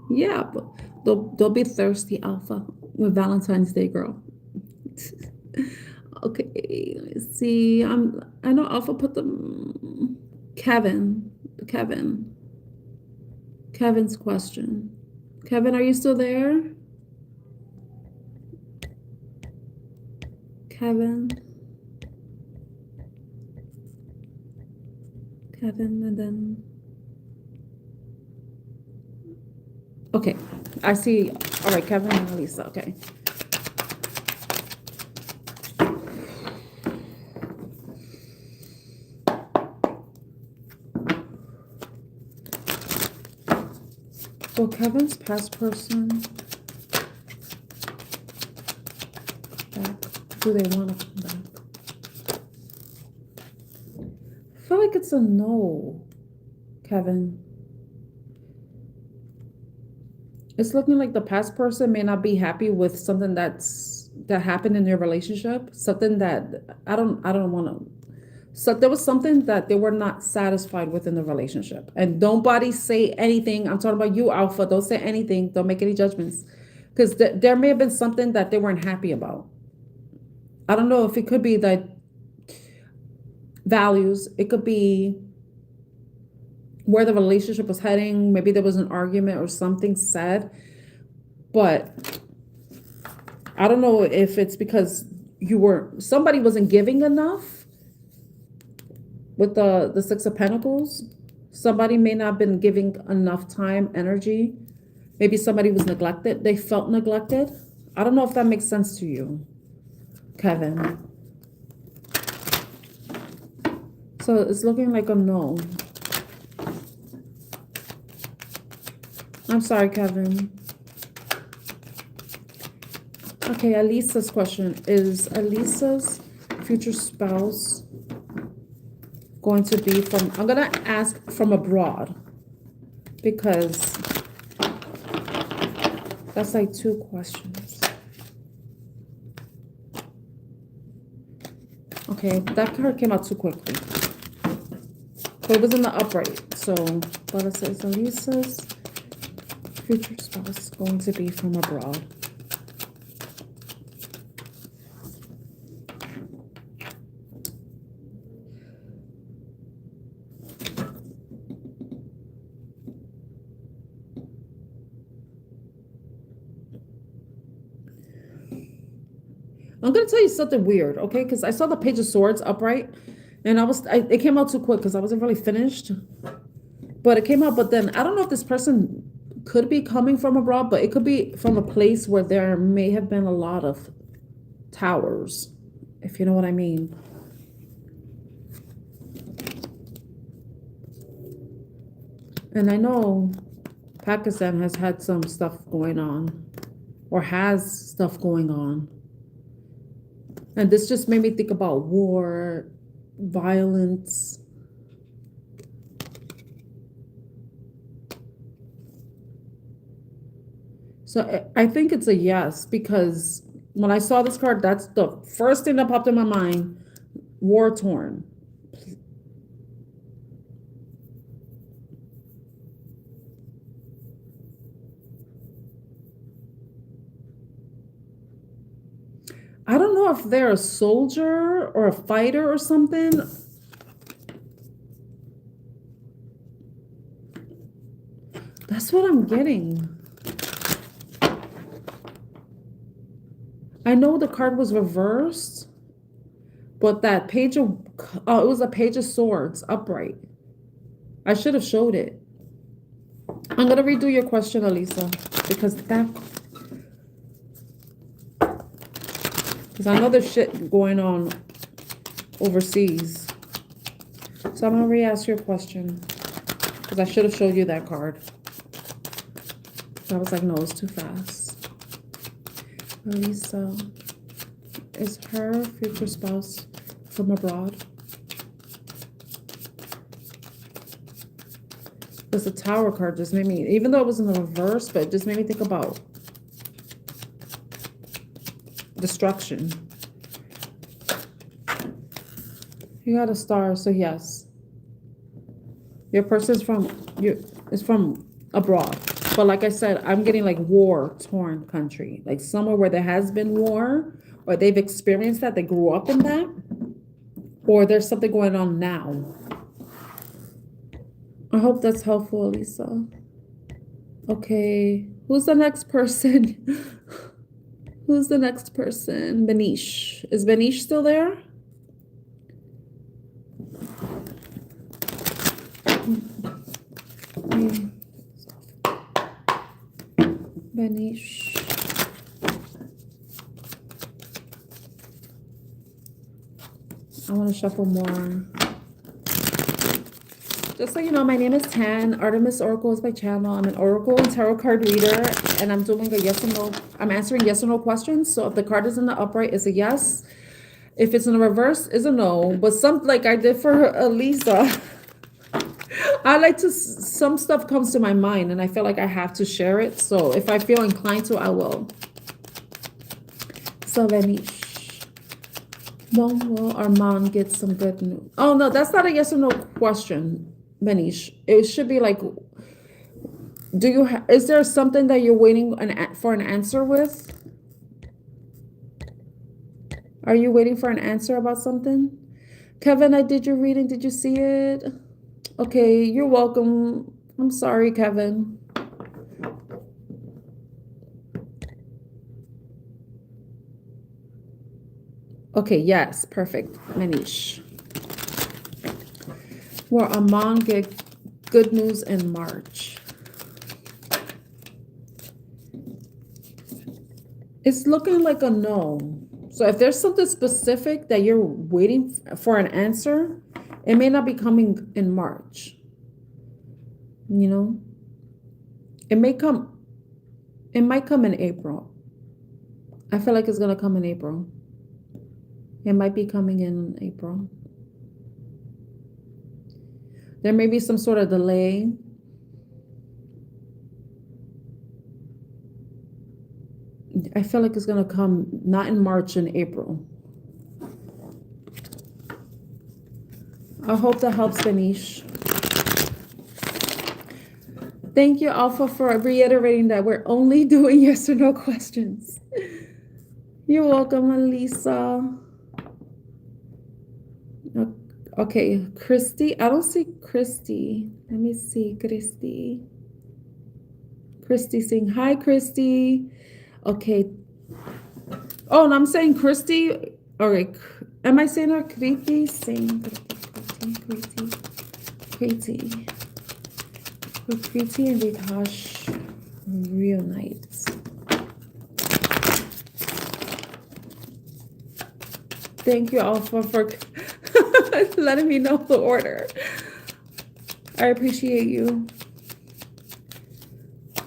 Yeah, but they'll be thirsty, Alpha, with Valentine's Day, girl. Okay, let's see. I know Alpha put the Kevin's question. Kevin, are you still there? Kevin, and then. Okay, I see. All right, Kevin and Lisa. Okay. So Kevin's past person. Back. Do they want to come back? I feel like it's a no, Kevin. It's looking like the past person may not be happy with something that happened in their relationship. Something that I don't want to. So there was something that they were not satisfied with in the relationship. And nobody say anything. I'm talking about you, Alpha. Don't say anything. Don't make any judgments. Because there may have been something that they weren't happy about. I don't know if it could be that values. It could be where the relationship was heading. Maybe there was an argument or something said. But I don't know if it's because somebody wasn't giving enough. With the Six of Pentacles, somebody may not have been giving enough time, energy. Maybe somebody was neglected. They felt neglected. I don't know if that makes sense to you, Kevin. So it's looking like a no. I'm sorry, Kevin. Okay, Elisa's question. Is Elisa's future spouse going to be from, I'm going to ask from abroad because that's like two questions. Okay, that card came out too quickly. But it was in the upright. So, but it says Elisa's future spouse going to be from abroad. I'm gonna tell you something weird, okay? Because I saw the Page of Swords upright, and it came out too quick because I wasn't really finished. But it came out, but then I don't know if this person could be coming from abroad, but it could be from a place where there may have been a lot of towers, if you know what I mean. And I know Pakistan has had some stuff going on, or has stuff going on. And this just made me think about war, violence. So I think it's a yes, because when I saw this card, that's the first thing that popped in my mind. War torn. I don't know if they're a soldier or a fighter or something. That's what I'm getting. I know the card was reversed, but that page of, it was a page of swords upright. I should have showed it. I'm going to redo your question, Elisa, because I know there's shit going on overseas. So I'm going to re-ask your question, because I should have showed you that card. I was like, no, it's too fast. Elisa, is her future spouse from abroad? Because the Tower card just made me, even though it was in the reverse, but it just made me think about destruction. You got a star, so yes. Your person is from abroad. But like I said, I'm getting like war-torn country. Like somewhere where there has been war, or they've experienced that, they grew up in that, or there's something going on now. I hope that's helpful, Elisa. Okay, who's the next person? Who's the next person? Benish. Is Benish still there? Benish. I want to shuffle more. Just so you know, my name is Tan. Artemis Oracle is my channel. I'm an Oracle and Tarot card reader, and I'm doing a yes or no. I'm answering yes or no questions. So if the card is in the upright, it's a yes. If it's in the reverse, it's a no. But some, like I did for Elisa, I like to, some stuff comes to my mind, and I feel like I have to share it. So if I feel inclined to, I will. So Venish. When will Armand get some good news? Oh, no, that's not a yes or no question, Benish. It should be like, is there something that you're waiting for an answer with? Are you waiting for an answer about something? Kevin, I did your reading. Did you see it? Okay, you're welcome. I'm sorry, Kevin. Okay, yes, perfect. Manish. Will Armand get good news in March? It's looking like a no. So if there's something specific that you're waiting for an answer, it may not be coming in March. You know? It might come in April. I feel like it's going to come in April. It might be coming in April. There may be some sort of delay. I feel like it's going to come not in March, in April. I hope that helps, Benish. Thank you, Alpha, for reiterating that we're only doing yes or no questions. You're welcome, Elisa. Okay, Christy. I don't see Christy. Let me see Christy. Christy saying, hi, Christy. Okay. Oh, and I'm saying Christy. All right. Am I saying her Kriti? Saying Kriti. Kriti and Vikash. Real nice. Thank you, Alpha, for letting me know the order. I appreciate you.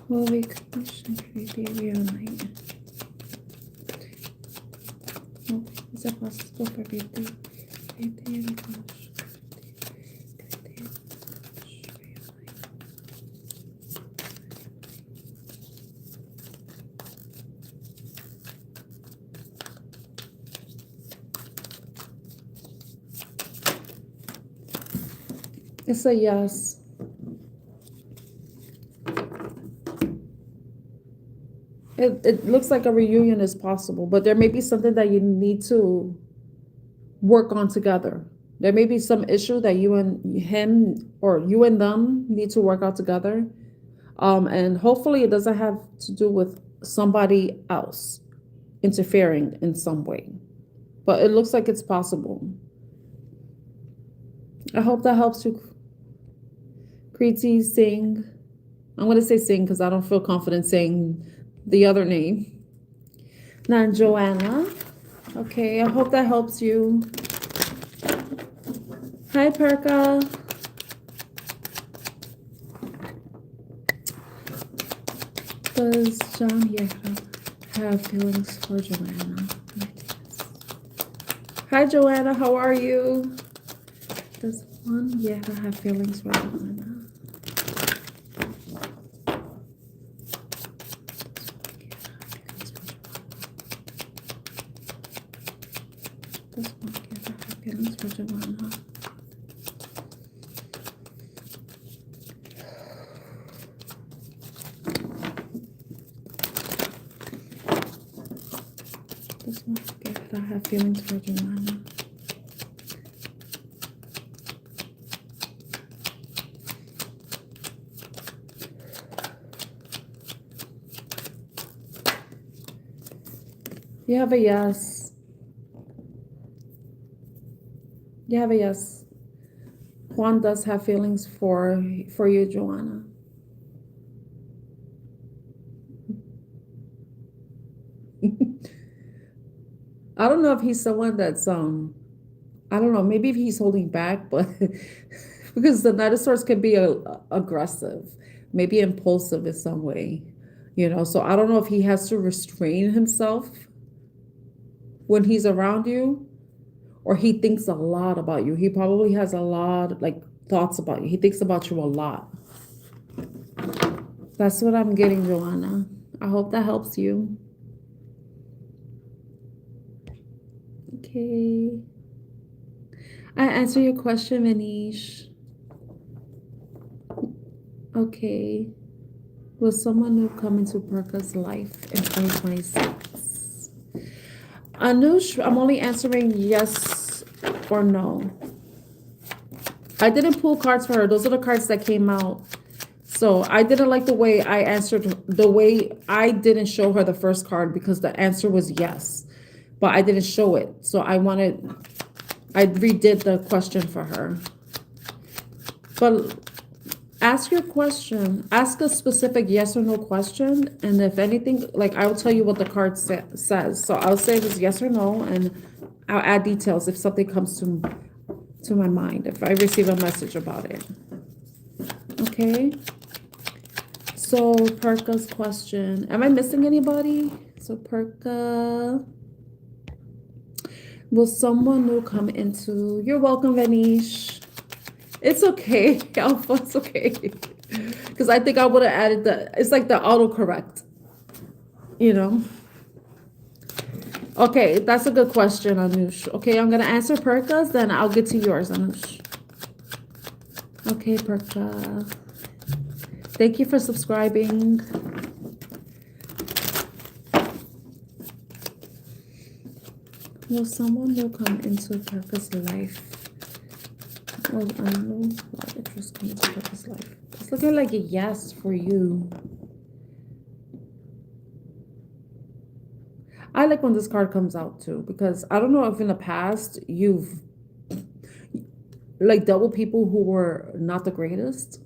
Will we create a real night? Is it possible for Kriti? It's a yes. It looks like a reunion is possible, but there may be something that you need to work on together. There may be some issue that you and him or you and them need to work out together. And hopefully it doesn't have to do with somebody else interfering in some way. But it looks like it's possible. I hope that helps you, Kriti Singh. I'm going to say Singh because I don't feel confident saying the other name. Now, Joanna. Okay, I hope that helps you. Hi, Perka. Does John Yeka have feelings for Joanna? Hi, Joanna. How are you? Does Juan Yeka have feelings for Joanna? Does Juan Yeka have feelings for Joanna? Does Juan Yeka have feelings for Joanna? You have a yes. You have a yes. Juan does have feelings for you, Joanna. I don't know if he's someone that's I don't know, maybe if he's holding back, but because the Knight of Swords can be aggressive, maybe impulsive in some way, so I don't know if he has to restrain himself when he's around you, or he thinks a lot about you. He probably has a lot like thoughts about you. He thinks about you a lot. That's what I'm getting, Joanna. I hope that helps you. Okay. I answer your question, Manish. Okay. Will someone new come into Perka's life in 2026? Anush, I'm only answering yes or no. I didn't pull cards for her. Those are the cards that came out. So I didn't like the way I answered, the way I didn't show her the first card because the answer was yes, but I didn't show it. So I redid the question for her. But ask your question. Ask a specific yes or no question. And if anything, like I will tell you what the card says. So I'll say if it's yes or no, and I'll add details if something comes to my mind, if I receive a message about it. Okay. So Perka's question. Am I missing anybody? So Perka. Will someone new come into? You're welcome, Vanish. It's okay, Alpha. It's okay. Because I think I would have added it's like the autocorrect. Okay, that's a good question, Anush. Okay, I'm going to answer Perka's, then I'll get to yours, Anush. Okay, Perka. Thank you for subscribing. Will someone new come into Perka's life? Well, I don't know why interest come into Perka's life. It's looking like a yes for you. I like when this card comes out too, because I don't know if in the past you've like dealt with people who were not the greatest,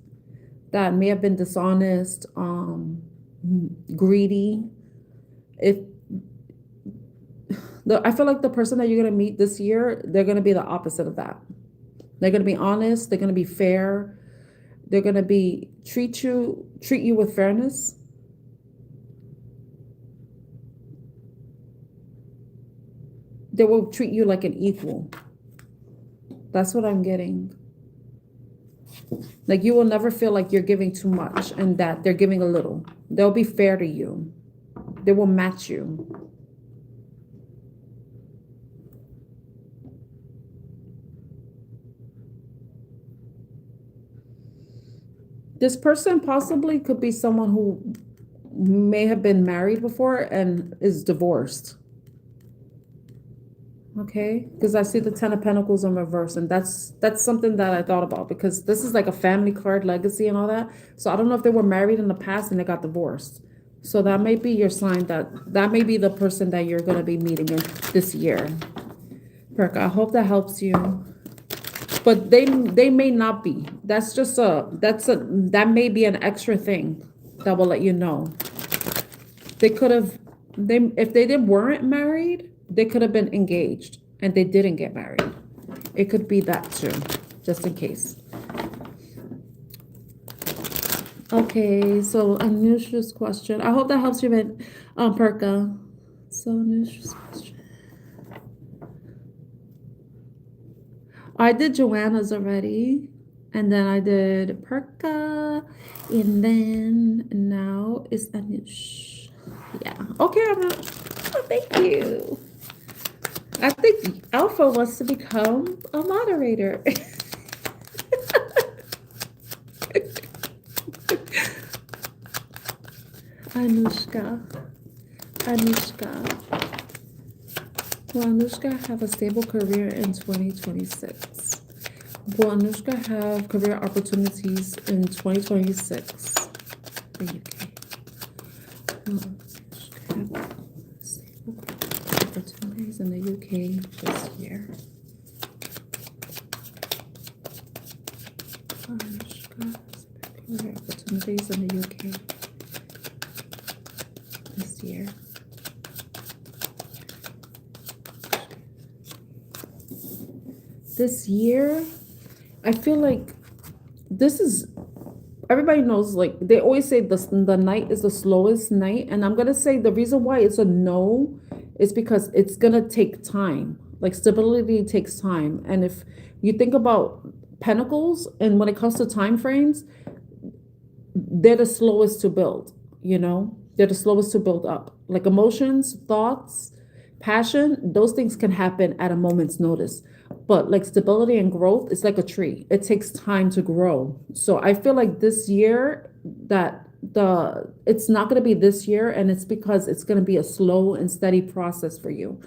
that may have been dishonest, greedy. I feel like the person that you're going to meet this year, they're going to be the opposite of that. They're going to be honest. They're going to be fair. They're going to treat you with fairness. They will treat you like an equal. That's what I'm getting. Like you will never feel like you're giving too much and that they're giving a little. They'll be fair to you. They will match you. This person possibly could be someone who may have been married before and is divorced. Okay, because I see the Ten of Pentacles in reverse, and that's something that I thought about, because this is like a family card, legacy and all that. So I don't know if they were married in the past and they got divorced. So that may be your sign, that may be the person that you're gonna be meeting in this year. Perk, I hope that helps you. But they may not be. That's just that may be an extra thing that will let you know. They could have, if they weren't married, they could have been engaged and they didn't get married. It could be that too, just in case. Okay, so Anusha's question. I hope that helps you, Perka. So Anusha's question. I did Joanna's already, and then I did Perka, and then now is Anush. Yeah. Okay, oh, thank you. I think Alpha wants to become a moderator. Anushka. Will Anushka have a stable career in 2026? Will Anushka have career opportunities in 2026? The UK. Will Anushka have stable opportunities in the UK this year? Anushka has career opportunities in the UK this year. This year, I feel like this is, everybody knows, like they always say the night is the slowest night, and I'm gonna say the reason why it's a no is because it's gonna take time. Like stability takes time, and if you think about pentacles, and when it comes to time frames, they're the slowest to build. They're the slowest to build up. Like emotions, thoughts, passion, those things can happen at a moment's notice. But like stability and growth, it's like a tree. It takes time to grow. So I feel like this year that it's not going to be this year, and it's because it's going to be a slow and steady process for you.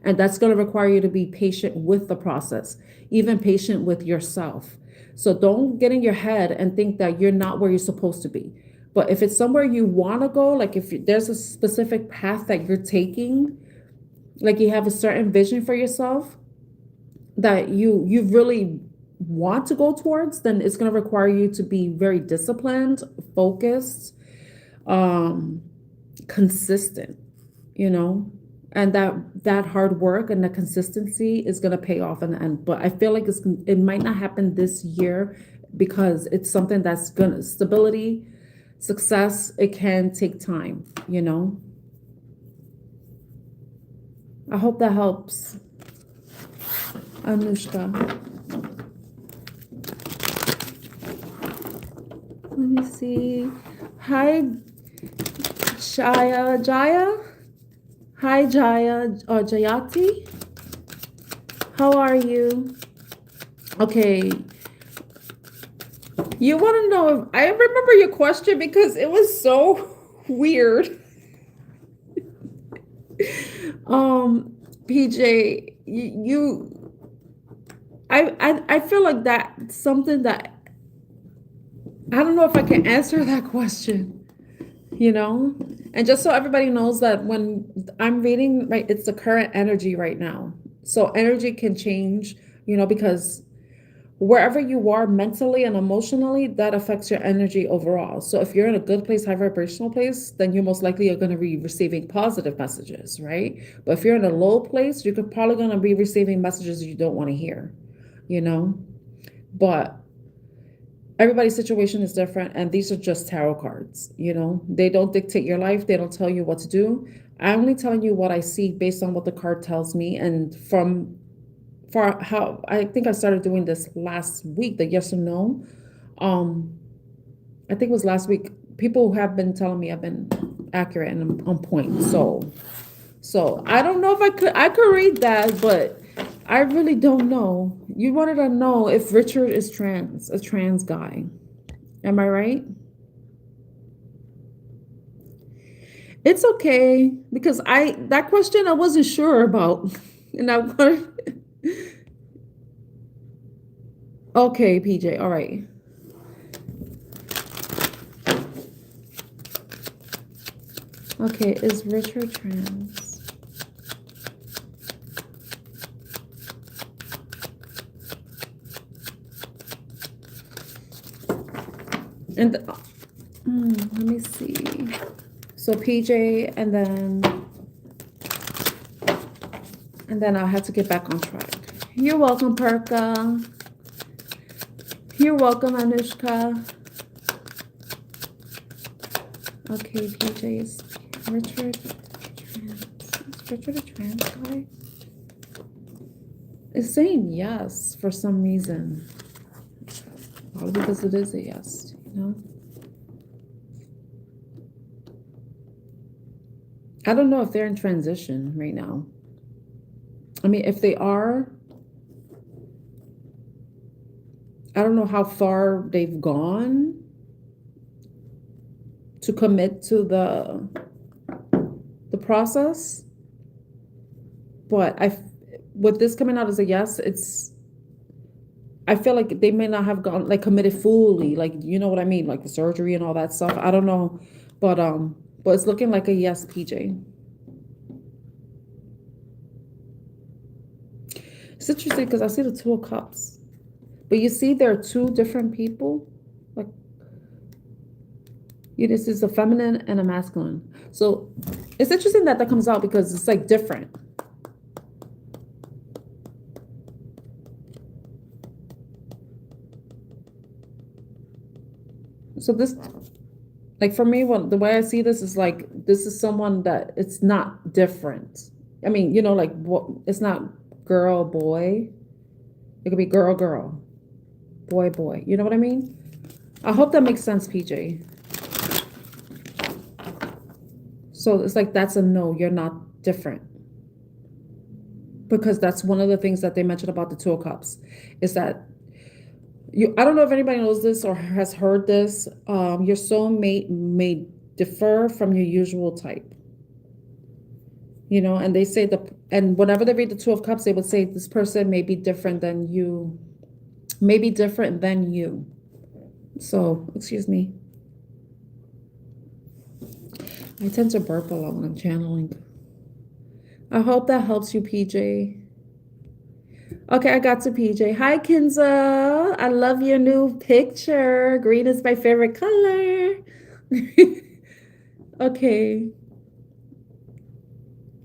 And that's going to require you to be patient with the process, even patient with yourself. So don't get in your head and think that you're not where you're supposed to be. But if it's somewhere you want to go, like if there's a specific path that you're taking, like you have a certain vision for yourself that you really want to go towards, then it's going to require you to be very disciplined, focused, consistent, and that hard work and the consistency is going to pay off in the end. But I feel like it might not happen this year because it's something that's gonna, stability, success, it can take time, I hope that helps, Anushka. Let me see. Hi, Jaya. Hi, Jayati. How are you? Okay. You want to know if I remember your question because it was so weird. PJ, I feel like that's something that I don't know if I can answer that question, And just so everybody knows that when I'm reading, right, it's the current energy right now. So energy can change, because wherever you are mentally and emotionally, that affects your energy overall. So if you're in a good place, high vibrational place, then you most likely are going to be receiving positive messages, right? But if you're in a low place, you're probably going to be receiving messages you don't want to hear, But everybody's situation is different, and these are just tarot cards, They don't dictate your life. They don't tell you what to do. I'm only telling you what I see based on what the card tells me, and for how I think I started doing this last week, the yes or no. I think it was last week. People have been telling me I've been accurate and on point. So I don't know if I could read that, but I really don't know. You wanted to know if Richard is a trans guy. Am I right? It's okay, because that question I wasn't sure about. And I'm going okay, PJ, all right. Okay, is Richard trans? And let me see. So PJ, and then I'll have to get back on track. You're welcome, Perka. You're welcome, Anushka. Okay, PJ is Richard trans. Is Richard a trans guy? It's saying yes for some reason. Probably because it is a yes, you know? I don't know if they're in transition right now. I mean, if they are, I don't know how far they've gone to commit to the process. But with this coming out as a yes, I feel like they may not have gone like committed fully, like you know what I mean, like the surgery and all that stuff. I don't know, but it's looking like a yes, PJ. It's interesting because I see the Two of Cups, but you see there are two different people. Like, this is a feminine and a masculine. So it's interesting that comes out because it's like different. So this, like for me, the way I see this is like, this is someone that it's not different. I mean, you know, like it's not girl, boy. It could be girl, girl, boy, boy. You know what I mean? I hope that makes sense, PJ. So it's like, that's a no, you're not different. Because that's one of the things that they mentioned about the Two of Cups is that I don't know if anybody knows this or has heard this. Your soulmate may differ from your usual type. You know, and they say and whenever they read the Two of Cups, they would say this person may be different than you, maybe different than you. So, excuse me. I tend to burp a lot when I'm channeling. I hope that helps you, PJ. Okay, I got to PJ. Hi, Kinza. I love your new picture. Green is my favorite color. Okay.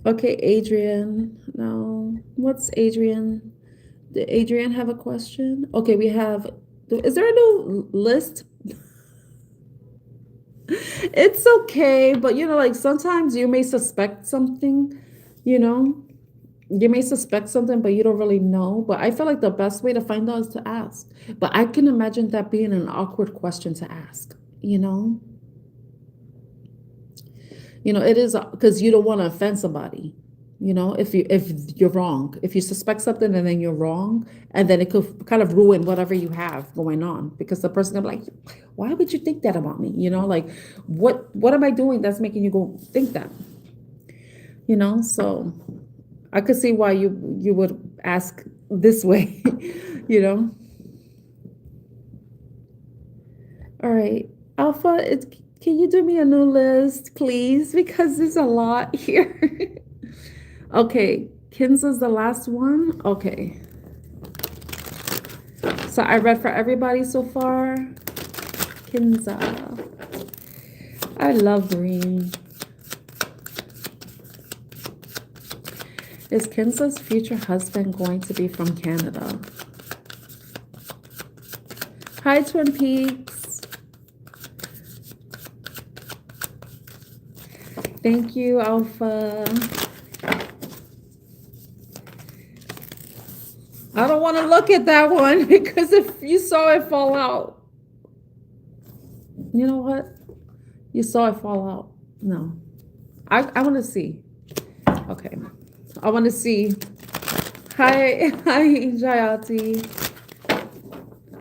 Okay, Adrian. No. What's Adrian? Did Adrian have a question? Okay, we have. Is there a new list? It's okay, but you know, like sometimes you may suspect something, you know? You may suspect something, but you don't really know. But I feel like the best way to find out is to ask. But I can imagine that being an awkward question to ask, you know? You know, it is because you don't want to offend somebody. You know, if you're wrong, if you suspect something and then you're wrong, and then it could kind of ruin whatever you have going on because the person gonna be like, why would you think that about me? You know, like what am I doing that's making you go think that? You know, so I could see why you would ask this way, you know. All right, Alpha, can you do me a new list, please? Because there's a lot here. Okay, Kinza's the last one. Okay. So I read for everybody so far. Kinza. I love green. Is Kinza's future husband going to be from Canada? Hi, Twin Peaks. Thank you, Alpha. I don't want to look at that one because if you saw it fall out. You know what? You saw it fall out. No. I want to see. Okay. I want to see. Hi, Jayati.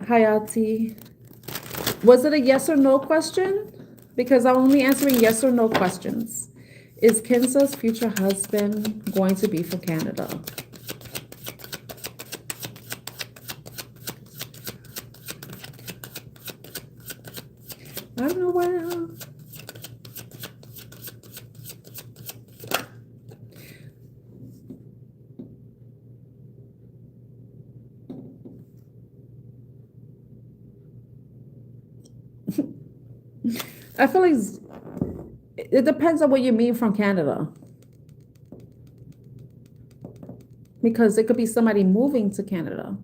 Hayati. Was it a yes or no question? Because I'm only answering yes or no questions. Is Kinza's future husband going to be from Canada? everywhere. I feel like it depends on what you mean from Canada. Because it could be somebody moving to Canada.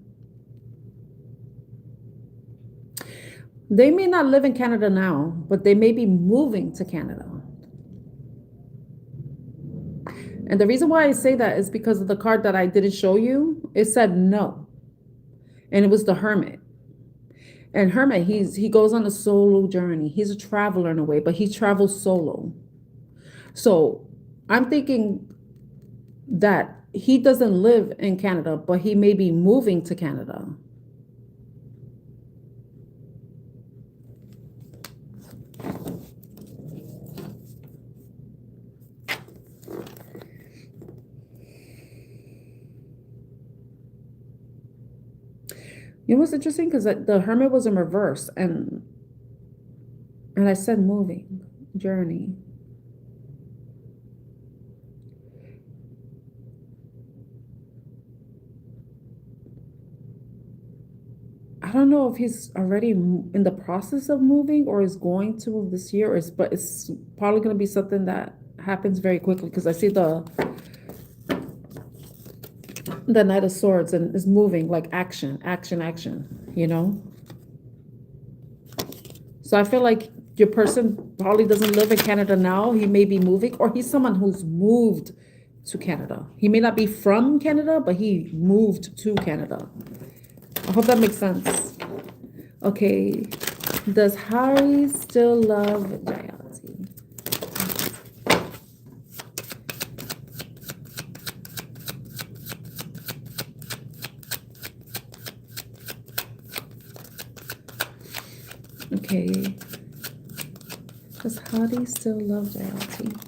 They may not live in Canada now, but they may be moving to Canada. And the reason why I say that is because of the card that I didn't show you. It said no. And it was the Hermit. And Hermit, he goes on a solo journey. He's a traveler in a way, but he travels solo. So I'm thinking that he doesn't live in Canada, but he may be moving to Canada. You know what's interesting? Because the Hermit was in reverse, and I said moving, journey. I don't know if he's already in the process of moving or is going to move this year, but it's probably going to be something that happens very quickly because I see the Knight of Swords and is moving like action, you know? So I feel like your person probably doesn't live in Canada now. He may be moving, or he's someone who's moved to Canada. He may not be from Canada, but he moved to Canada. I hope that makes sense. Okay. Does Harry still love Jayati? Okay. Does Harry still love Jayati?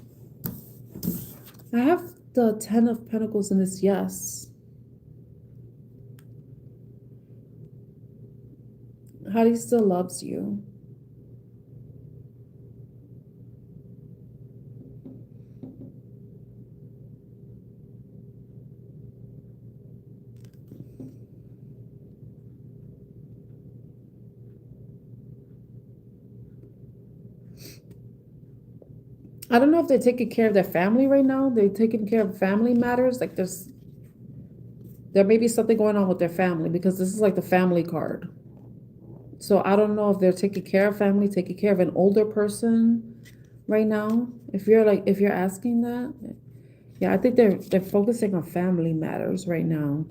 I have the 10 of Pentacles in this yes. Hadi still loves you. I don't know if they're taking care of their family right now. They're taking care of family matters. Like there may be something going on with their family because this is like the family card. So I don't know if they're taking care of family, taking care of an older person right now. If you're asking that, yeah, I think they're focusing on family matters right now.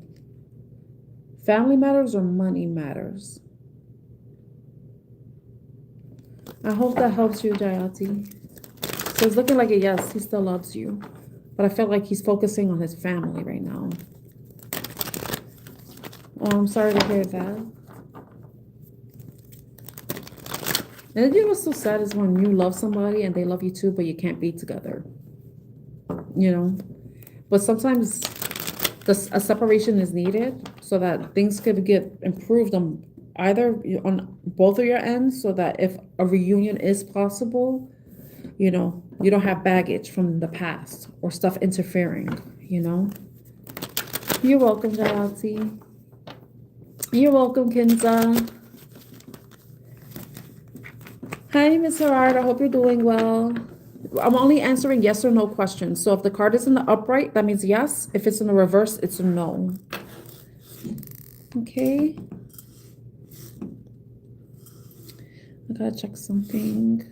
Family matters or money matters. I hope that helps you, Jayati. So it's looking like a yes, he still loves you. But I feel like he's focusing on his family right now. Oh, I'm sorry to hear that. And you know what's so sad is when you love somebody and they love you too, but you can't be together. You know? But sometimes a separation is needed so that things could get improved on both of your ends, so that if a reunion is possible, you know, you don't have baggage from the past or stuff interfering, you know? You're welcome, Jayati. You're welcome, Kinza. Hi, Miss Gerard. I hope you're doing well. I'm only answering yes or no questions. So if the card is in the upright, that means yes. If it's in the reverse, it's a no. Okay. I gotta check something.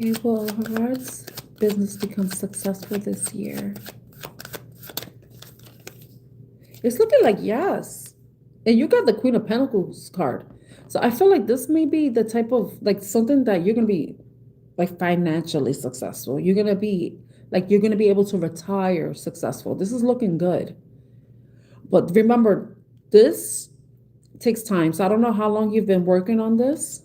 Okay, well, Gerard's business becomes successful this year. It's looking like yes. And you got the Queen of Pentacles card. So I feel like this may be the type of, like, something that you're going to be, like, financially successful. You're going to be able to retire successful. This is looking good. But remember, this takes time. So I don't know how long you've been working on this,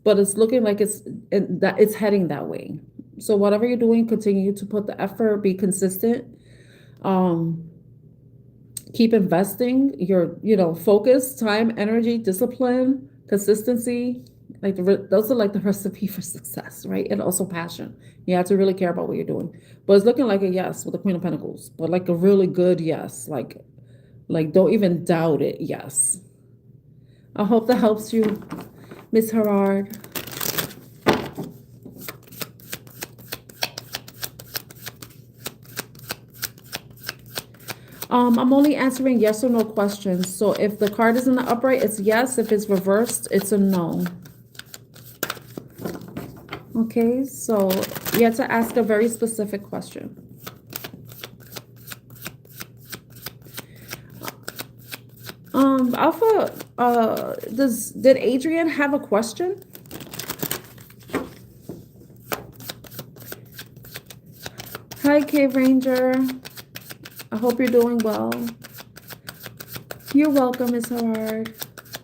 but it's looking like it's heading that way. So whatever you're doing, continue to put the effort, be consistent. Um, keep investing your, focus, time, energy, discipline, consistency. Like those are like the recipe for success, right? And also passion. You have to really care about what you're doing. But it's looking like a yes with the Queen of Pentacles, but like a really good yes. Like don't even doubt it. Yes. I hope that helps you, Miss Herard. I'm only answering yes or no questions. So if the card is in the upright, it's yes. If it's reversed, it's a no. Okay, so you have to ask a very specific question. Alpha, did Adrian have a question? Hi, Cave Ranger. I hope you're doing well. You're welcome, Miss Howard.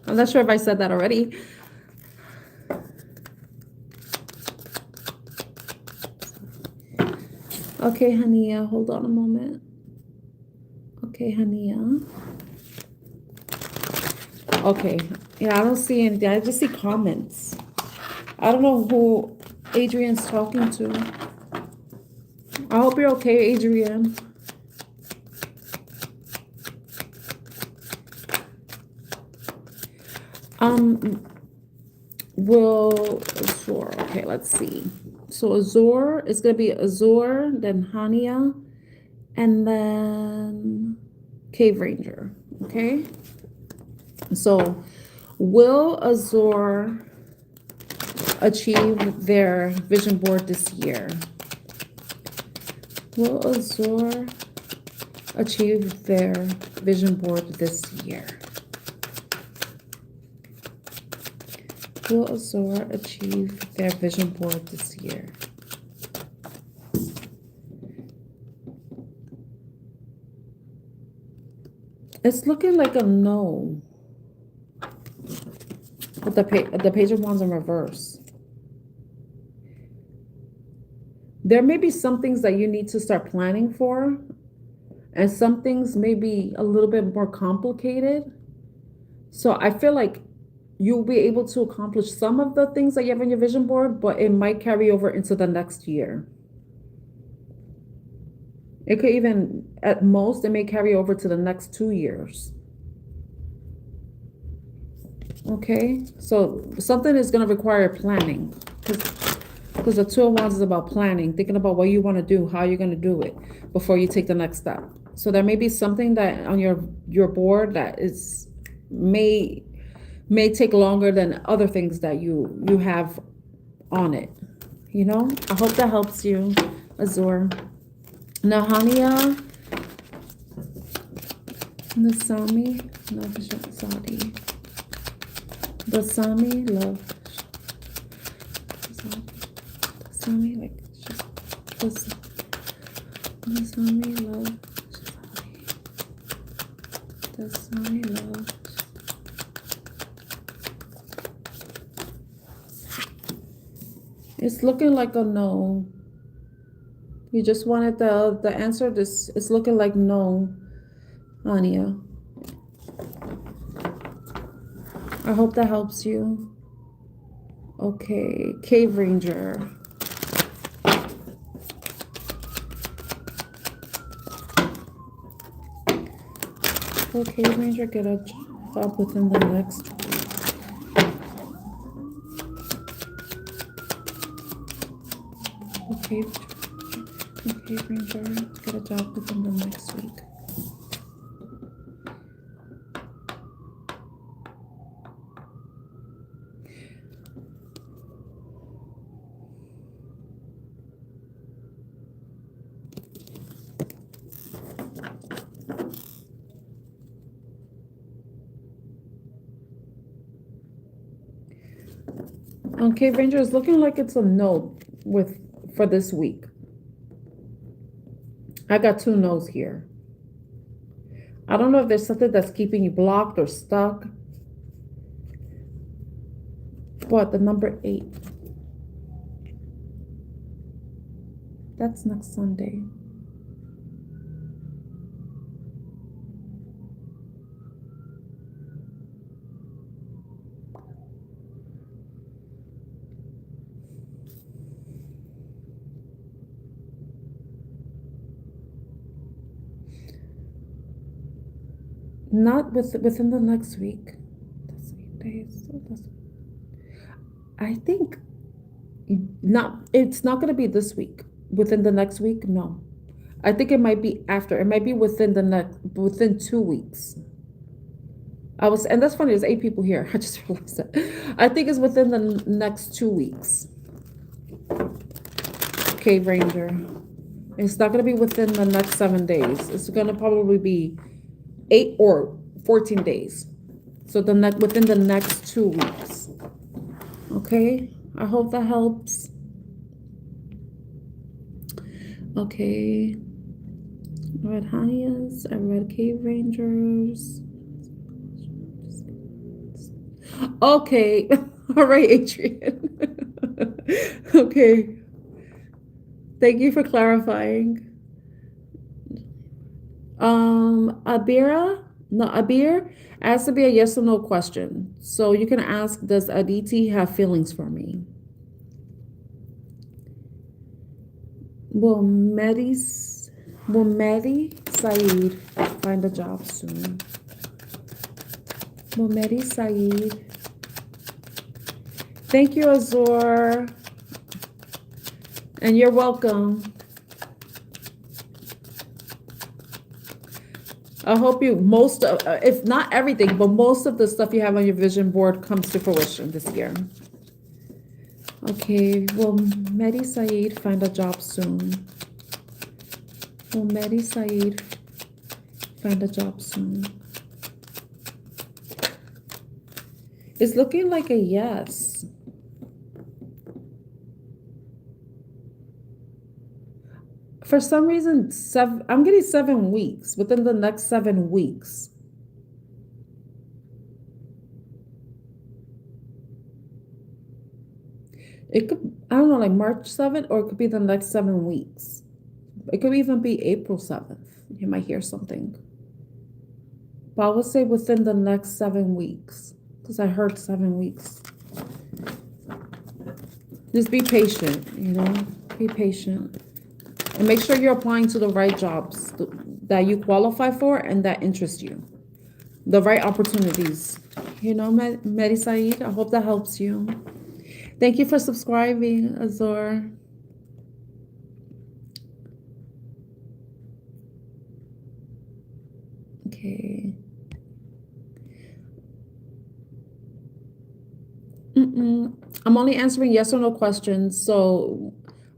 I'm not sure if I said that already. Okay, Hania, hold on a moment. Okay, Hania. Okay, yeah, I don't see anything. I just see comments. I don't know who Adrian's talking to. I hope you're okay, Adrian. Will Azor, okay, let's see. So Azor is going to be Azor, then Hania, and then Cave Ranger, okay? So will Azor achieve their vision board this year? Will Azor achieve their vision board this year? Will Azor achieve their vision board this year? It's looking like a no. With the Page of Wands in reverse. There may be some things that you need to start planning for, and some things may be a little bit more complicated. So I feel like you'll be able to accomplish some of the things that you have on your vision board, but it might carry over into the next year. It could even, at most, it may carry over to the next 2 years. Okay, so something is going to require planning, because the Two of Wands is about planning, thinking about what you want to do, how you're going to do it before you take the next step. So there may be something that on your board that is may take longer than other things that you have on it. You know, I hope that helps you, Azor. Nahania, Nasami, Navjati. The Sami love. The Sami like the Sami love. The Sami love. It's looking like a no. You just wanted the answer. This it's looking like no, Anya. I hope that helps you. Okay, Cave Ranger. Will Cave Ranger get a job within the next week? Okay, Cave Ranger get a job within the next week. Okay, Ranger, is looking like it's a no for this week. I got 2 no's here. I don't know if there's something that's keeping you blocked or stuck. What, the number 8? That's next Sunday. Not within the next week. That's 8 days. So I think it's not going to be this week. Within the next week, no. I think it might be after. It might be within 2 weeks. And that's funny. There's 8 people here. I just realized that. I think it's within the next 2 weeks. Cave Ranger. It's not going to be within the next 7 days. It's going to probably be 8 or 14 days. So within the next 2 weeks. Okay. I hope that helps. Okay. I read Hanias. I read Cave Rangers. Okay. All right, Adrian. Okay. Thank you for clarifying. Abir has to be a yes or no question. So you can ask, does Aditi have feelings for me? Will Mehdi Saeed find a job soon? Will Mehdi Saeed? Thank you, Azor. And you're welcome. I hope if not everything, but most of the stuff you have on your vision board comes to fruition this year. Okay, will Mehdi Saeed find a job soon? Will Mehdi Saeed find a job soon? It's looking like a yes. For some reason, I'm getting 7 weeks, within the next 7 weeks. It could, I don't know, like March 7th, or it could be the next 7 weeks. It could even be April 7th. You might hear something. But I would say within the next 7 weeks, because I heard 7 weeks. Just be patient, be patient. And make sure you're applying to the right jobs that you qualify for and that interest you. The right opportunities. Mehdi Saeed, I hope that helps you. Thank you for subscribing, Azor. Okay. I'm only answering yes or no questions, so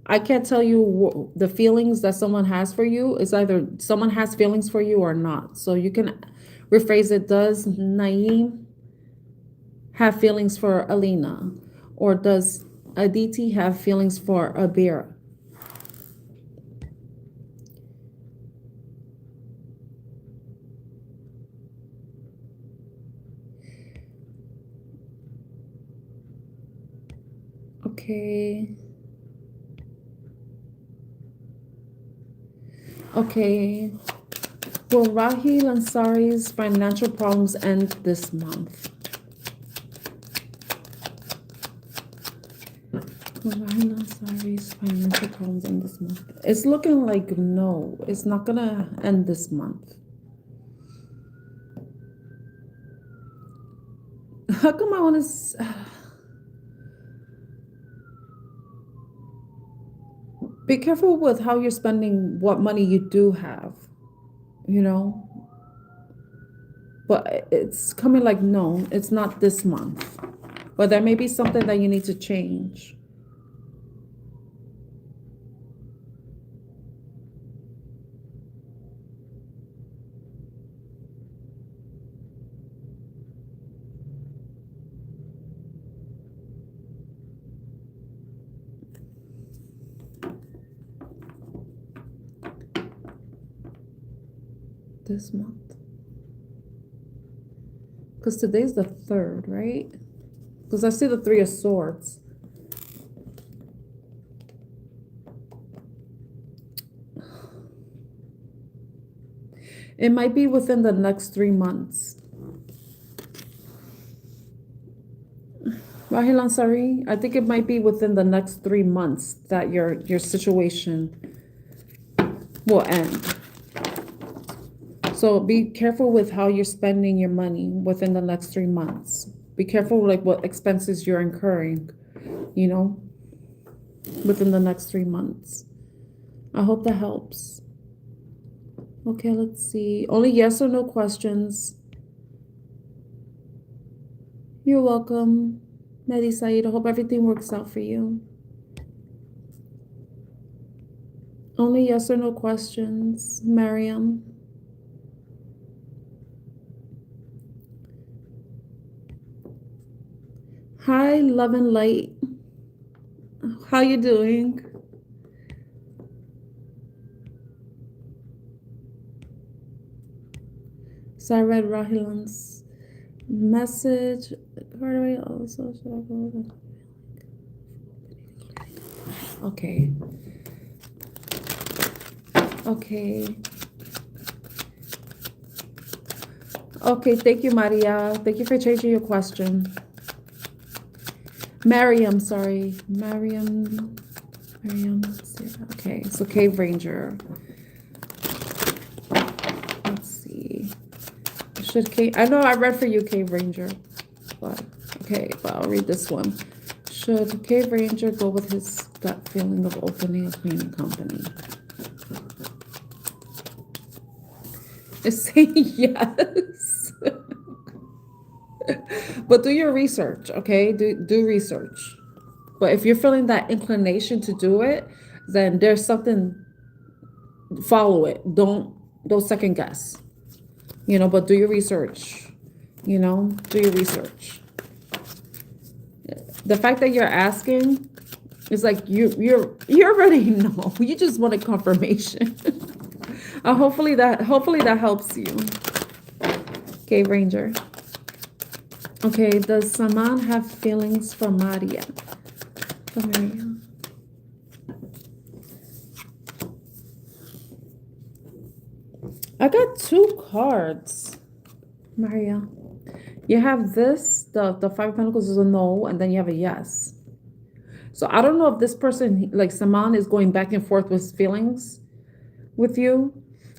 I can't tell you the feelings that someone has for you. It's either someone has feelings for you or not. So you can rephrase it. Does Naeem have feelings for Alina? Or does Aditi have feelings for Abir? Okay. Okay. Will Rahil Ansari's financial problems end this month? Will Rahil Ansari's financial problems end this month? It's looking like no. It's not going to end this month. How come I want to... Be careful with how you're spending what money you do have, But it's coming like, no, it's not this month. But there may be something that you need to change. This month. Because today's the 3rd, right? Because I see the Three of Swords. It might be within the next 3 months. Rahilan, sorry. I think it might be within the next 3 months that your situation will end. So be careful with how you're spending your money within the next 3 months. Be careful like what expenses you're incurring, you know, within the next 3 months. I hope that helps. Okay, let's see. Only yes or no questions. You're welcome, Mehdi Said. I hope everything works out for you. Only yes or no questions, Mariam. Hi, love and light. How you doing? So I read Rahilan's message. Okay. Okay. Okay, thank you, Maria. Thank you for changing your question. Mariam, sorry. Mariam. Okay, so Cave Ranger. Let's see. I know I read for you, Cave Ranger. But I'll read this one. Should Cave Ranger go with his gut feeling of opening a cleaning company? It's saying yes. But do your research, okay? Do research. But if you're feeling that inclination to do it, then there's something, follow it. Don't second guess. You know, but do your research. You know, do your research. The fact that you're asking is like you already know. You just want a confirmation. Hopefully that helps you. Okay, Ranger. Okay, does Saman have feelings for Maria? For Maria. I got 2 cards, Maria. You have this, the Five of Pentacles is a no, and then you have a yes. So I don't know if this person, like Saman, is going back and forth with feelings with you.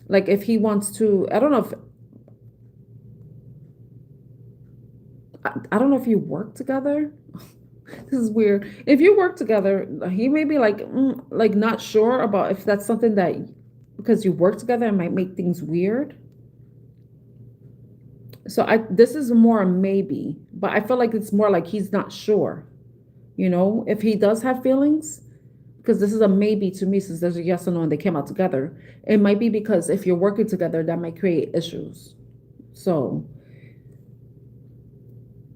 Like if he wants to, I don't know if you work together. This is weird. If you work together, he may be like not sure about if that's something that, because you work together, it might make things weird. So this is more a maybe, but I feel like it's more like he's not sure, you know, if he does have feelings, because this is a maybe to me, since there's a yes or no and they came out together. It might be because if you're working together, that might create issues. So,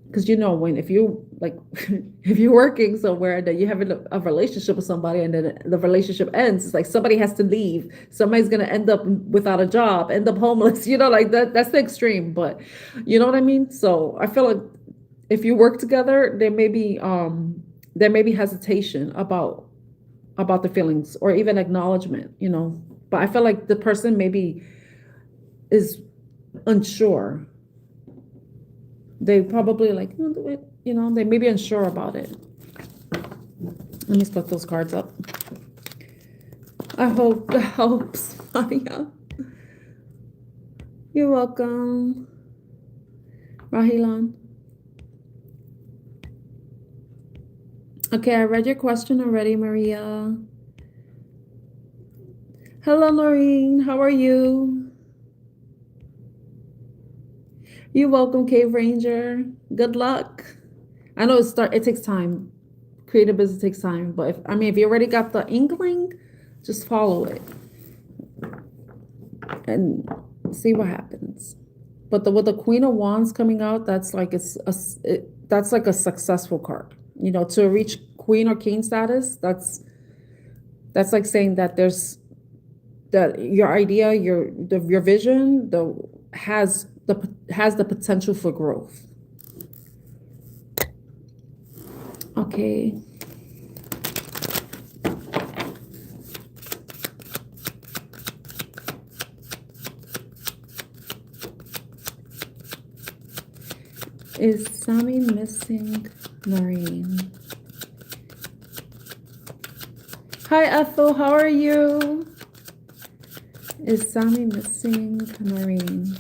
because you know, if you're working somewhere that you have a relationship with somebody and then the relationship ends, it's like somebody has to leave. Somebody's gonna end up without a job, end up homeless. You know, like that's the extreme. But you know what I mean. So I feel like if you work together, there may be hesitation about the feelings or even acknowledgement. You know, but I feel like the person maybe is unsure. They probably like, you know, they may be unsure about it. Let me split those cards up. I hope that helps, Maya. You're welcome, Rahilan. Okay, I read your question already, Maria. Hello, Noreen. How are you? You're welcome, Cave Ranger. Good luck. I know it takes time. Creative business takes time, but if you already got the inkling, just follow it and see what happens. But with the Queen of Wands coming out, that's like that's like a successful card. You know, to reach Queen or King status, that's like saying that your idea, your vision, has the potential for growth. Okay. Is Sami missing Noreen? Hi Ethel, how are you? Is Sami missing Noreen?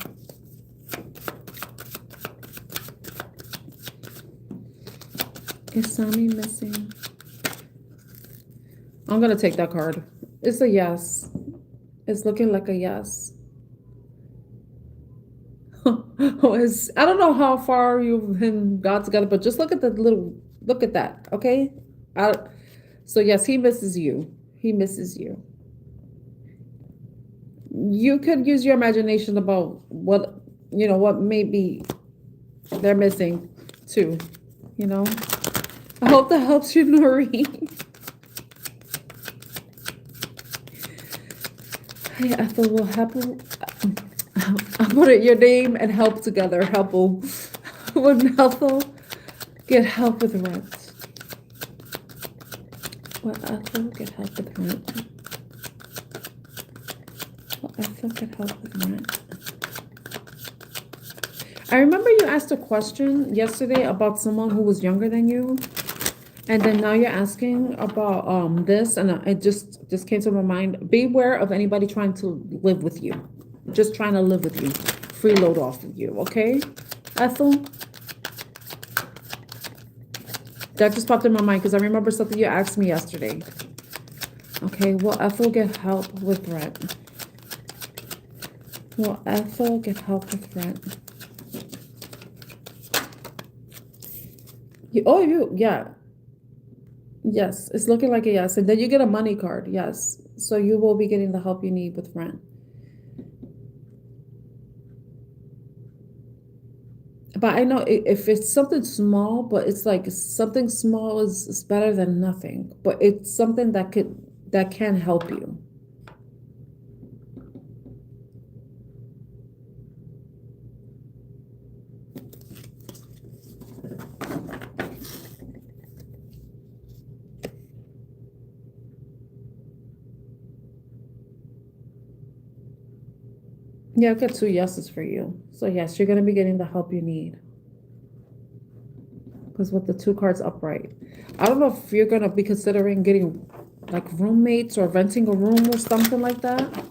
Is Sami missing? I'm gonna take that card. It's a yes. It's looking like a yes. I don't know how far you and got together, but just look at look at that, okay? So yes, he misses you. He misses you. You could use your imagination about what, what maybe they're missing too, I hope that helps you, Noreen. Hey, Ethel will help. I'll put it your name and help together. Help will. Wouldn't Ethel get help with rent? Will Ethel get help with rent? Will Ethel get help with rent? I remember you asked a question yesterday about someone who was younger than you. And then now you're asking about this, and it just came to my mind. Beware of anybody trying to live with you. Just trying to live with you. Freeload off of you, okay? Ethel? That just popped in my mind because I remember something you asked me yesterday. Okay, will Ethel get help with rent? Will Ethel get help with rent? Yeah. Yes, it's looking like a yes. And then you get a money card, yes. So you will be getting the help you need with rent. But I know if it's something small, but it's like something small is better than nothing. But it's something that can help you. Yeah, I've got 2 yeses for you. So yes, you're going to be getting the help you need. Because with the 2 cards upright. I don't know if you're going to be considering getting like roommates or renting a room or something like that.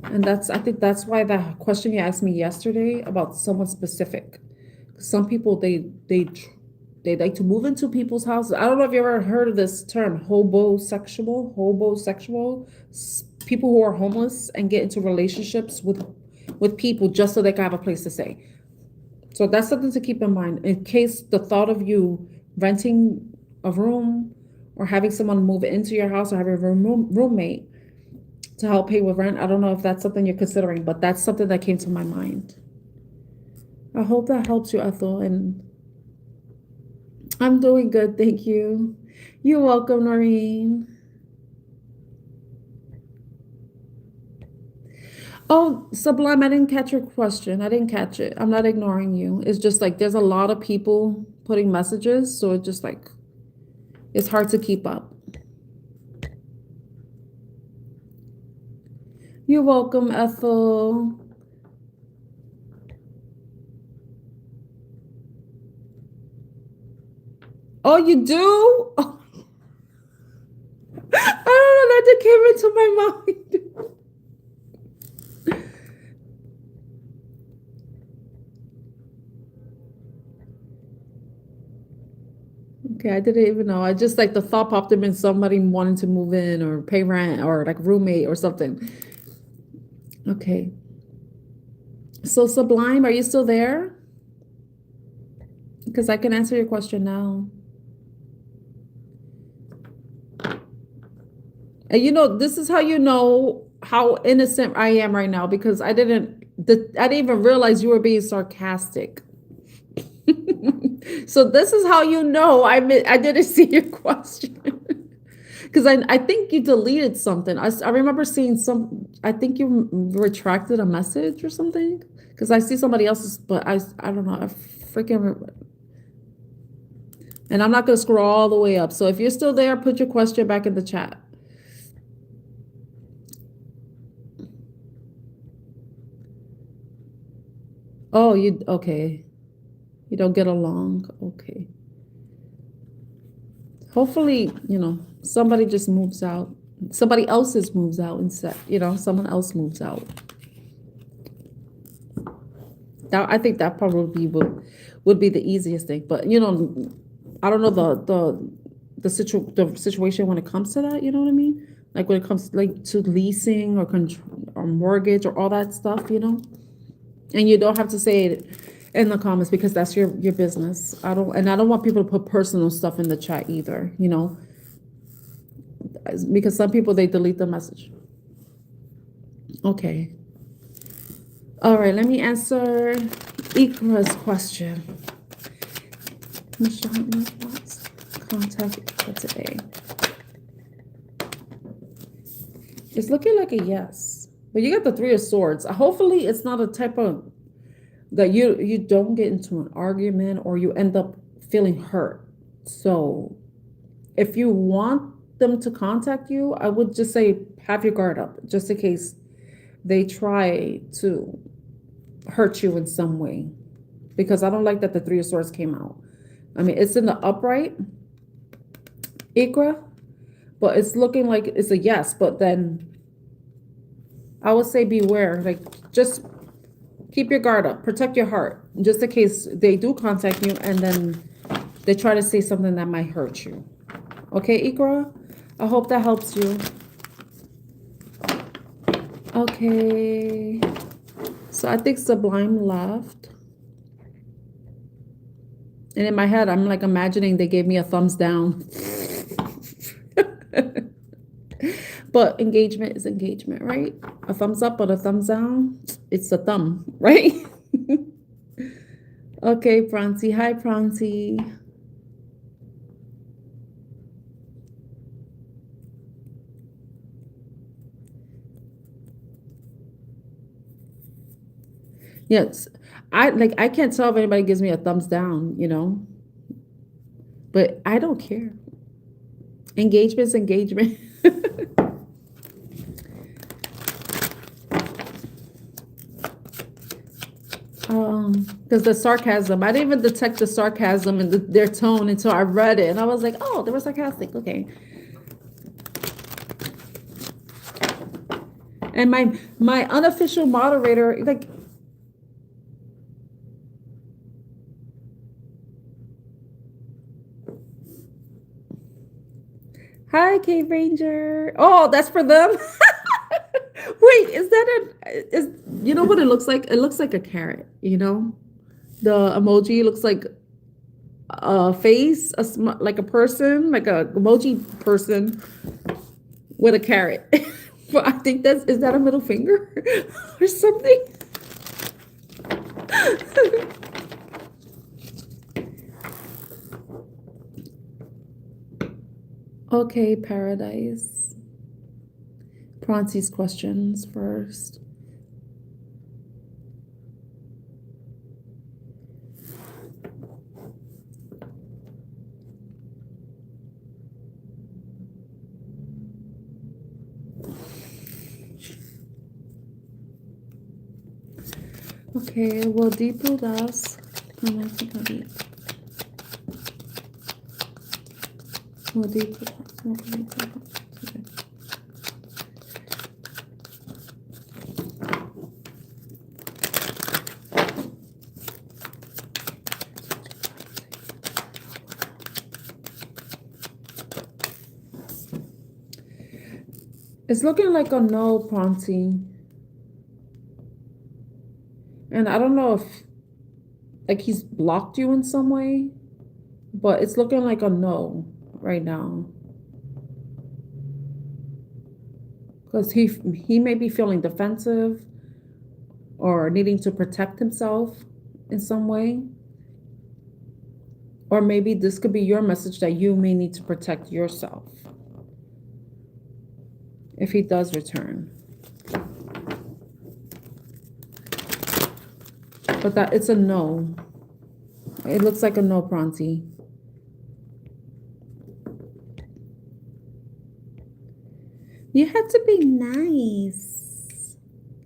And I think that's why the question you asked me yesterday about someone specific. Some people, they like to move into people's houses. I don't know if you ever heard of this term, hobosexual. People who are homeless and get into relationships with people just so they can have a place to stay. So that's something to keep in mind in case the thought of you renting a room or having someone move into your house or having a roommate to help pay with rent. I don't know if that's something you're considering, but that's something that came to my mind. I hope that helps you, Ethel, and I'm doing good, thank you. You're welcome, Noreen. Oh, Sublime, I didn't catch your question. I didn't catch it. I'm not ignoring you. It's just like there's a lot of people putting messages, so it's just like it's hard to keep up. You're welcome, Ethel. Oh, you do? Oh. Oh, that just came into my mind. Okay, I didn't even know. I just like the thought popped up in somebody wanting to move in or pay rent or like roommate or something. Okay. So Sublime, are you still there? Because I can answer your question now. And this is how you know how innocent I am right now because I didn't even realize you were being sarcastic. So this is how you know I didn't see your question. Because I think you deleted something. I remember seeing I think you retracted a message or something. Because I see somebody else's, but I don't know. freaking... And I'm not going to scroll all the way up. So if you're still there, put your question back in the chat. Oh, okay. You don't get along. Okay. Hopefully, somebody just moves out. Somebody else's moves out instead. Someone else moves out. I think that probably would be the easiest thing. But, I don't know the situation when it comes to that. You know what I mean? Like when it comes to leasing or mortgage or all that stuff, And you don't have to say it in the comments because that's your business. I don't want people to put personal stuff in the chat either, because some people, they delete the message. Okay. All right, let me answer Ikra's question. Contact for today. It's looking like a yes, but you got the Three of Swords. Hopefully it's not a type of that you don't get into an argument or you end up feeling hurt. So if you want them to contact you, I would just say have your guard up just in case they try to hurt you in some way, because I don't like that the Three of Swords came out. I mean, it's in the upright, Ikra, but it's looking like it's a yes. But then I would say beware. Like, just keep your guard up. Protect your heart, just in case they do contact you and then they try to say something that might hurt you. Okay, Ikra? I hope that helps you. Okay. So I think Sublime left. And in my head, I'm like imagining they gave me a thumbs down. But engagement is engagement, right? A thumbs up or a thumbs down, it's a thumb, right? Okay, Prancy. Hi, Prancy. Yes, I can't tell if anybody gives me a thumbs down, but I don't care. Engagement's engagement. Because the sarcasm, I didn't even detect the sarcasm in their tone until I read it, and I was like, oh, they were sarcastic. Okay. And my unofficial moderator, like, hi, Cave Ranger. Oh, that's for them. Wait, is you know what it looks like? It looks like a carrot, The emoji looks like a face, like a person, like a emoji person with a carrot. But I think is that a middle finger or something? Okay, Paradise. Prancy's questions first. Okay, well, deeper das. Well, deeper. It's looking like a no, Prancy. And I don't know if like he's blocked you in some way, but it's looking like a no right now. Because he may be feeling defensive or needing to protect himself in some way. Or maybe this could be your message that you may need to protect yourself if he does return. But that it's a no. It looks like a no, Pronti. You have to be nice.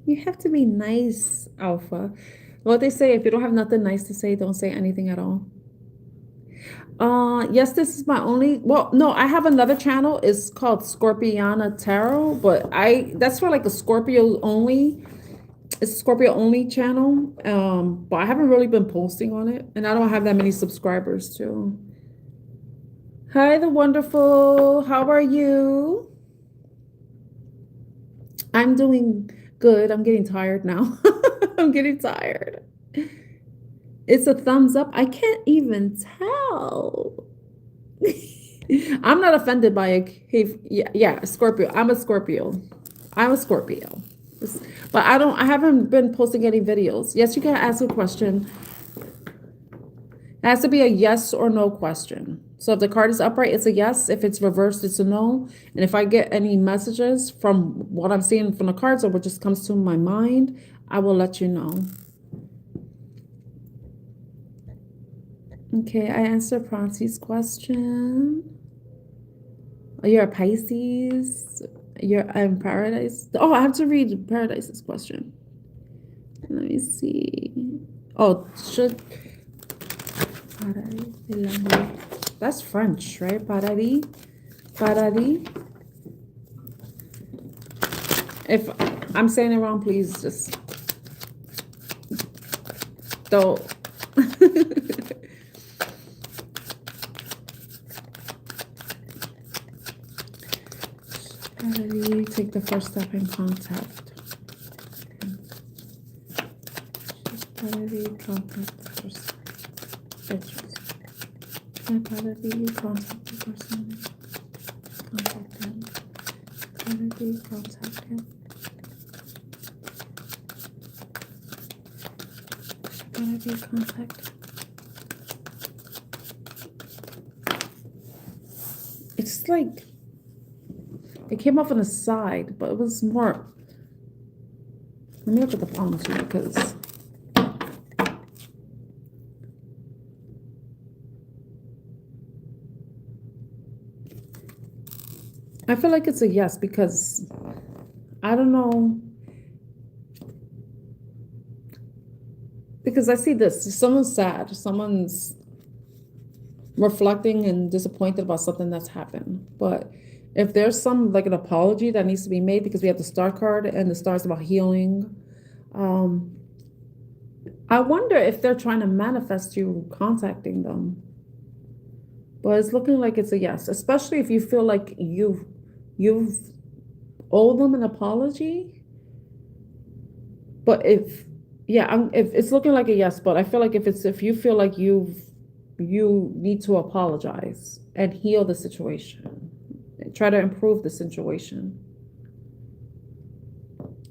You have to be nice, Alpha. What they say, if you don't have nothing nice to say, don't say anything at all. Yes, this is my only, well, no, I have another channel. It's called Scorpiana Tarot, but that's for like a Scorpio only. It's a Scorpio only channel. But I haven't really been posting on it, and I don't have that many subscribers too. Hi, the wonderful. How are you? I'm doing good. I'm getting tired now. I'm getting tired. It's a thumbs up. I can't even tell. I'm not offended by it. Yeah, Scorpio. I'm a Scorpio. But I haven't been posting any videos. Yes, you can ask a question. It has to be a yes or no question. So if the card is upright, it's a yes. If it's reversed, it's a no. And if I get any messages from what I'm seeing from the cards or what just comes to my mind, I will let you know. Okay, I answered Pronti's question. You're a Pisces. You're in Paradise. Oh, I have to read Paradise's question. Let me see. Oh, that's French, right? Paradis. If I'm saying it wrong, please just don't. Take the first step in contact. Contact the person. Contact the person. Contact him. Contact him. Contact. It's like it came off on the side, but it was more. Let me look at the palm too, because I feel like it's a yes, because I don't know. Because I see this. Someone's sad. Someone's reflecting and disappointed about something that's happened. But if there's some like an apology that needs to be made, because we have the star card and the star's about healing. I wonder if they're trying to manifest you contacting them. But it's looking like it's a yes, especially if you feel like you've owed them an apology. But if it's looking like a yes, but I feel like if you feel like you need to apologize and heal the situation, try to improve the situation.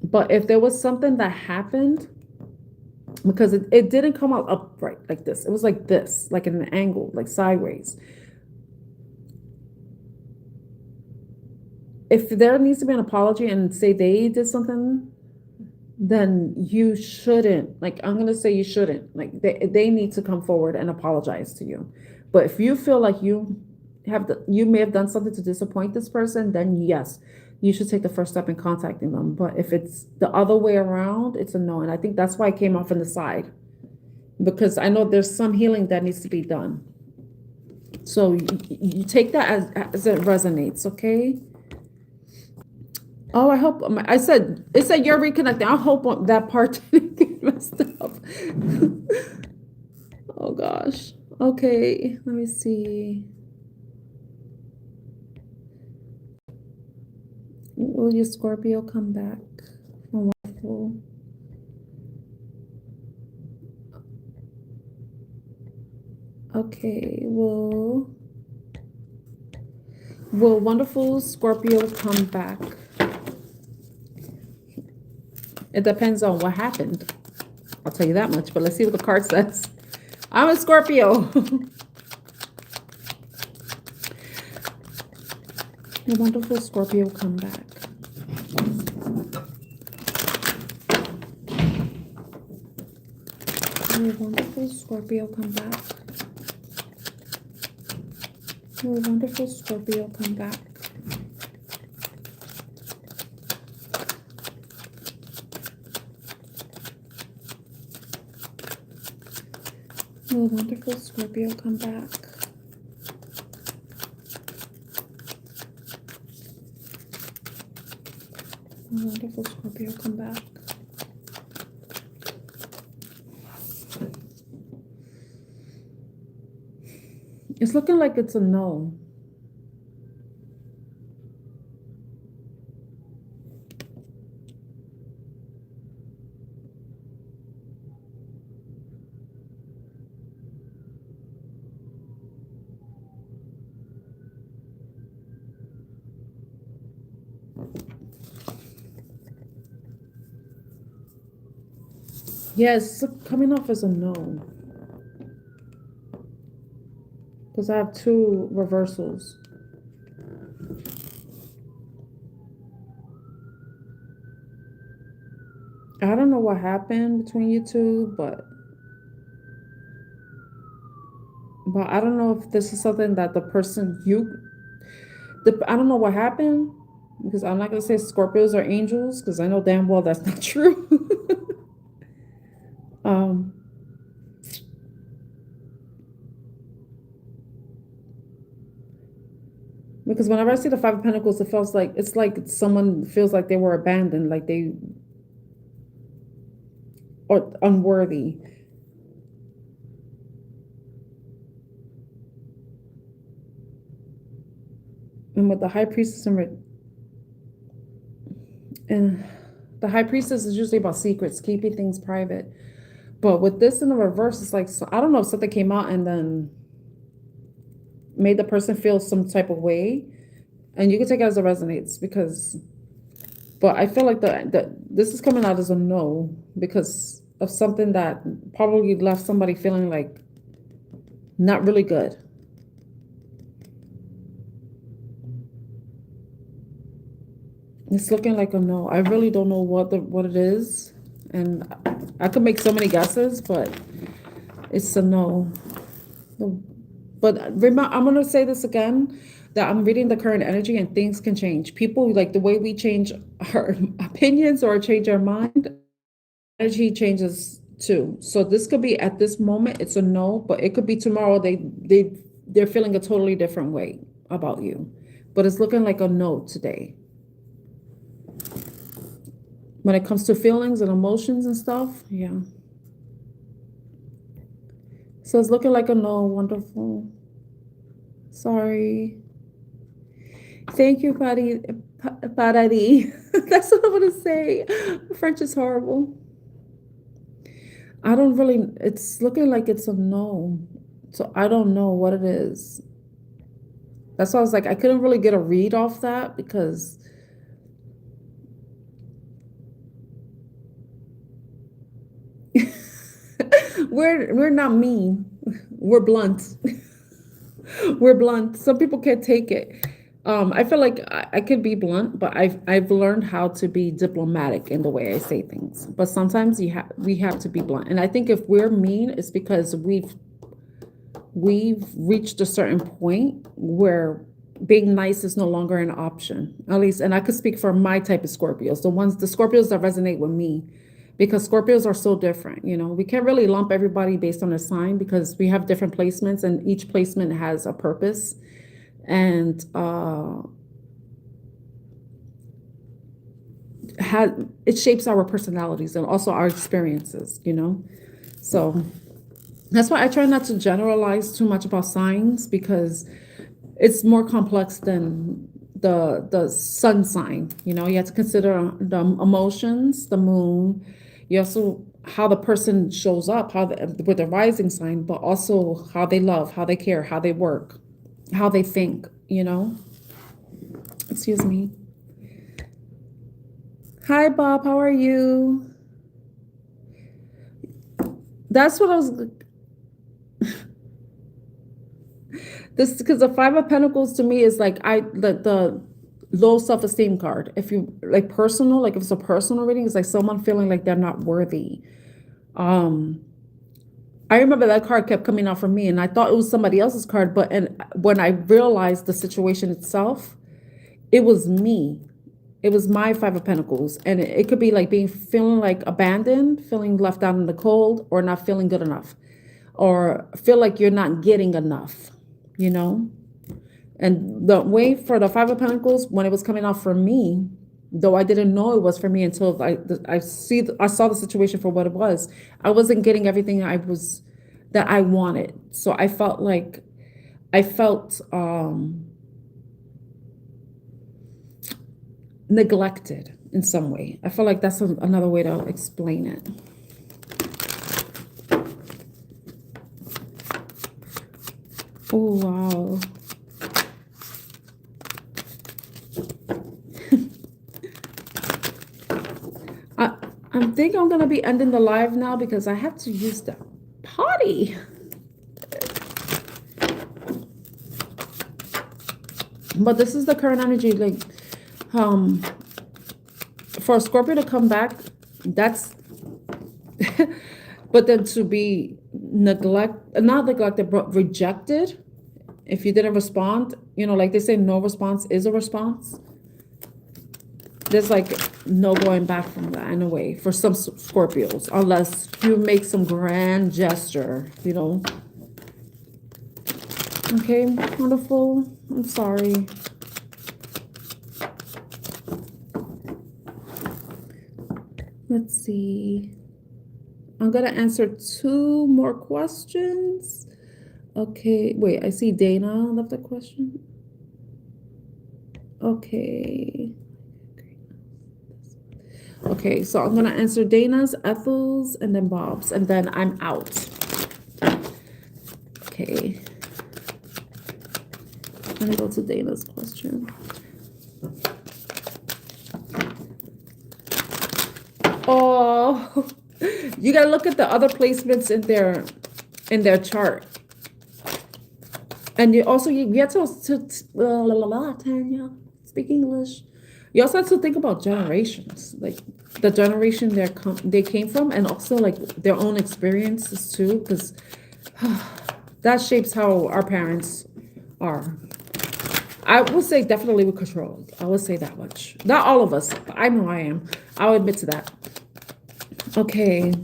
But if there was something that happened, because it didn't come out upright like this, it was like this, like in an angle, like sideways. If there needs to be an apology and say they did something, then you shouldn't, like, I'm going to say you shouldn't, like they need to come forward and apologize to you. But if you feel like you may have done something to disappoint this person, then yes, you should take the first step in contacting them. But if it's the other way around, it's a no. And I think that's why I came off on the side, because I know there's some healing that needs to be done. So you take that as it resonates, okay? Oh, I hope it said you're reconnecting. I hope that part didn't get messed up. Oh gosh. Okay, let me see. Will your Scorpio come back? Oh, wonderful. Okay, will wonderful Scorpio come back? It depends on what happened. I'll tell you that much, but let's see what the card says. I'm a Scorpio. A wonderful Scorpio come back. A wonderful Scorpio come back. Will wonderful Scorpio come back? Will wonderful Scorpio come back? Will wonderful Scorpio come back? It's looking like it's a no. Yes, coming off as a no. Because I have two reversals. I don't know what happened between you two, but I don't know if this is something that the person I don't know what happened, because I'm not going to say Scorpios are angels, because I know damn well that's not true. Because whenever I see the Five of Pentacles, it feels like it's like someone feels like they were abandoned, like they are unworthy. And with the High Priestess and the High Priestess is usually about secrets, keeping things private. But with this in the reverse, it's like, so I don't know if something came out and then made the person feel some type of way. And you can take it as it resonates, but I feel like this is coming out as a no because of something that probably left somebody feeling like not really good. It's looking like a no. I really don't know what it is, and I could make so many guesses, but it's a no. But remember, I'm gonna say this again, that I'm reading the current energy and things can change. People, like the way we change our opinions or change our mind, energy changes too. So this could be at this moment, it's a no, but it could be tomorrow they're feeling a totally different way about you. But it's looking like a no today. When it comes to feelings and emotions and stuff, yeah. So it's looking like a no. Wonderful. Sorry. Thank you, Patty. That's what I'm going to say. French is horrible. I don't really, it's looking like it's a no. So I don't know what it is. That's why I was like, I couldn't really get a read off that because we're not mean. We're blunt. We're blunt. Some people can't take it. I feel like I could be blunt, but I've learned how to be diplomatic in the way I say things. But sometimes we have to be blunt. And I think if we're mean, it's because we've reached a certain point where being nice is no longer an option. At least, and I could speak for my type of Scorpios, the Scorpios that resonate with me, because Scorpios are so different. You know, we can't really lump everybody based on their sign because we have different placements and each placement has a purpose. And it shapes our personalities and also our experiences, you know? So that's why I try not to generalize too much about signs because it's more complex than the sun sign. You know, you have to consider the emotions, the moon. You also how the person shows up, with the rising sign, but also how they love, how they care, how they work, how they think, you know? Excuse me. Hi, Bob. How are you? That's what I was... This, because the Five of Pentacles to me is like the low self-esteem card. If you like personal, like if it's a personal reading, it's like someone feeling like they're not worthy. I remember that card kept coming out for me, and I thought it was somebody else's card. But and when I realized the situation itself, it was me. It was my Five of Pentacles, and it could be like feeling like abandoned, feeling left out in the cold, or not feeling good enough, or feel like you're not getting enough, you know. And the way for the Five of Pentacles, when it was coming out for me, though I didn't know it was for me until I saw the situation for what it was. I wasn't getting everything that I wanted. So I felt like I felt neglected in some way. I feel like that's another way to explain it. Oh wow. I think I'm gonna be ending the live now because I have to use the potty. But this is the current energy, like for a Scorpio to come back, that's but then to be not neglected, but rejected. If you didn't respond, you know, like they say, no response is a response. There's like no going back from that in a way for some Scorpios, unless you make some grand gesture, you know. Okay, wonderful. I'm sorry. Let's see. I'm gonna answer 2 more questions. Okay, wait, I see Dana left a question. Okay. Okay, so I'm gonna answer Dana's, Ethel's, and then Bob's, and then I'm out. Okay. Let me go to Dana's question. Oh, you gotta look at the other placements in their chart. And you also you get to Tanya, speak English. You also have to think about generations, like the generation they came from, and also like their own experiences too, because that shapes how our parents are. I will say definitely with control. I will say that much. Not all of us. But I know I am. I'll admit to that. Okay.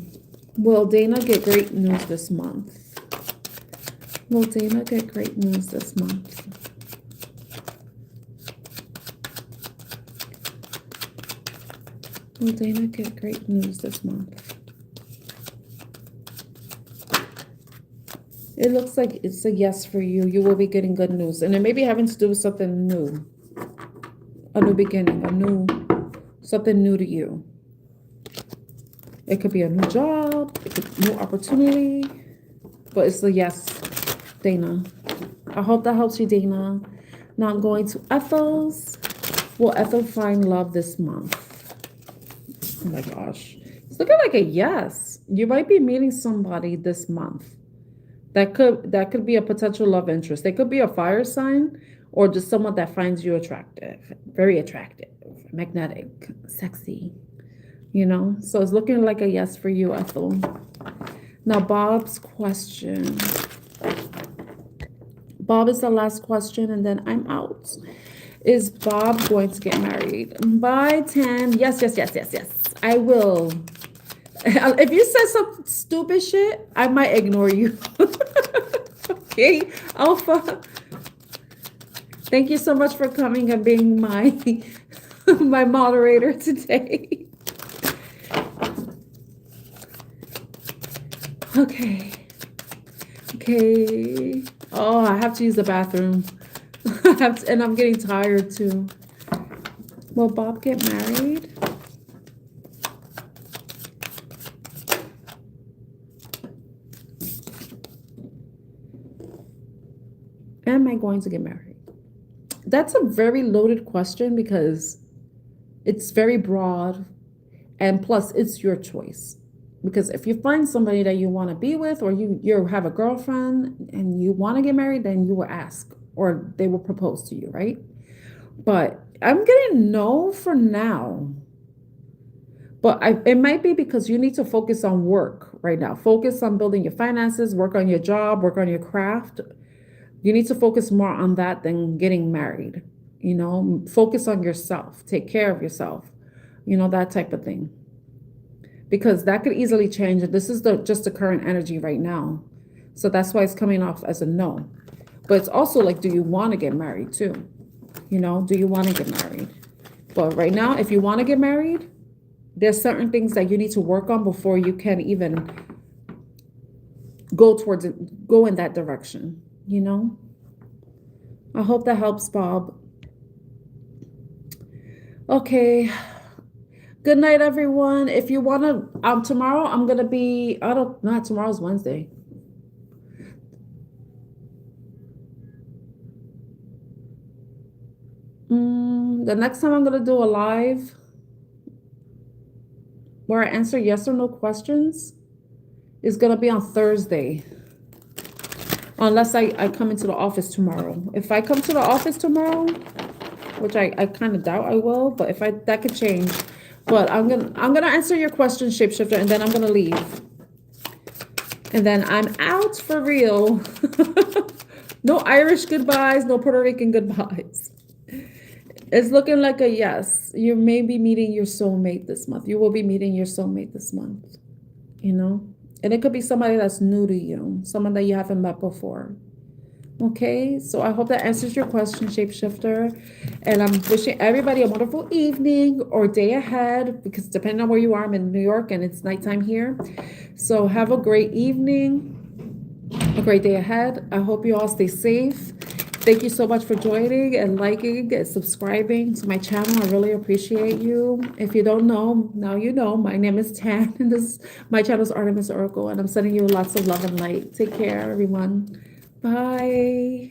Will Dana get great news this month? Will Dana get great news this month? Will Dana get great news this month? It looks like it's a yes for you. You will be getting good news. And it may be having to do with something new. A new beginning, something new to you. It could be a new job, it could be a new opportunity. But it's a yes, Dana. I hope that helps you, Dana. Now I'm going to Ethel's. Will Ethel find love this month? Oh my gosh. It's looking like a yes. You might be meeting somebody this month. That could be a potential love interest. They could be a fire sign or just someone that finds you attractive, very attractive, magnetic, sexy, you know? So it's looking like a yes for you, Ethel. Now, Bob's question. Bob is the last question, and then I'm out. Is Bob going to get married? By 10. Yes. I will. If you said some stupid shit, I might ignore you. Okay, Alpha. Thank you so much for coming and being my my moderator today. Okay. Oh, I have to use the bathroom. And I'm getting tired too. Will Bob get married? Am I going to get married? That's a very loaded question because it's very broad, and plus it's your choice. Because if you find somebody that you want to be with, or you have a girlfriend and you want to get married, then you will ask, or they will propose to you, right? But I'm getting no for now. But it might be because you need to focus on work right now. Focus on building your finances, work on your job, work on your craft. You need to focus more on that than getting married. You know, focus on yourself, take care of yourself, you know, that type of thing. Because that could easily change. This is just the current energy right now. So that's why it's coming off as a no. But it's also like, do you want to get married too? You know, do you want to get married? But right now, if you want to get married, there's certain things that you need to work on before you can even go towards it, go in that direction, you know? I hope that helps, Bob. Okay. Good night, everyone. If you want to, tomorrow I'm going to be, not tomorrow's Wednesday. The next time I'm going to do a live where I answer yes or no questions is going to be on Thursday. Unless I come into the office tomorrow. If I come to the office tomorrow, which I kind of doubt I will, but if that could change. But I'm gonna answer your question, shapeshifter, and then I'm gonna leave. And then I'm out for real. No Irish goodbyes, no Puerto Rican goodbyes. It's looking like a yes. You may be meeting your soulmate this month. You will be meeting your soulmate this month. You know? And it could be somebody that's new to you, someone that you haven't met before. Okay, so I hope that answers your question, shapeshifter. And I'm wishing everybody a wonderful evening or day ahead, because depending on where you are, I'm in New York and it's nighttime here. So have a great evening, a great day ahead. I hope you all stay safe. Thank you so much for joining and liking and subscribing to my channel. I really appreciate you. If you don't know, now you know. My name is Tan, and my channel is Artemis Oracle, and I'm sending you lots of love and light. Take care, everyone. Bye.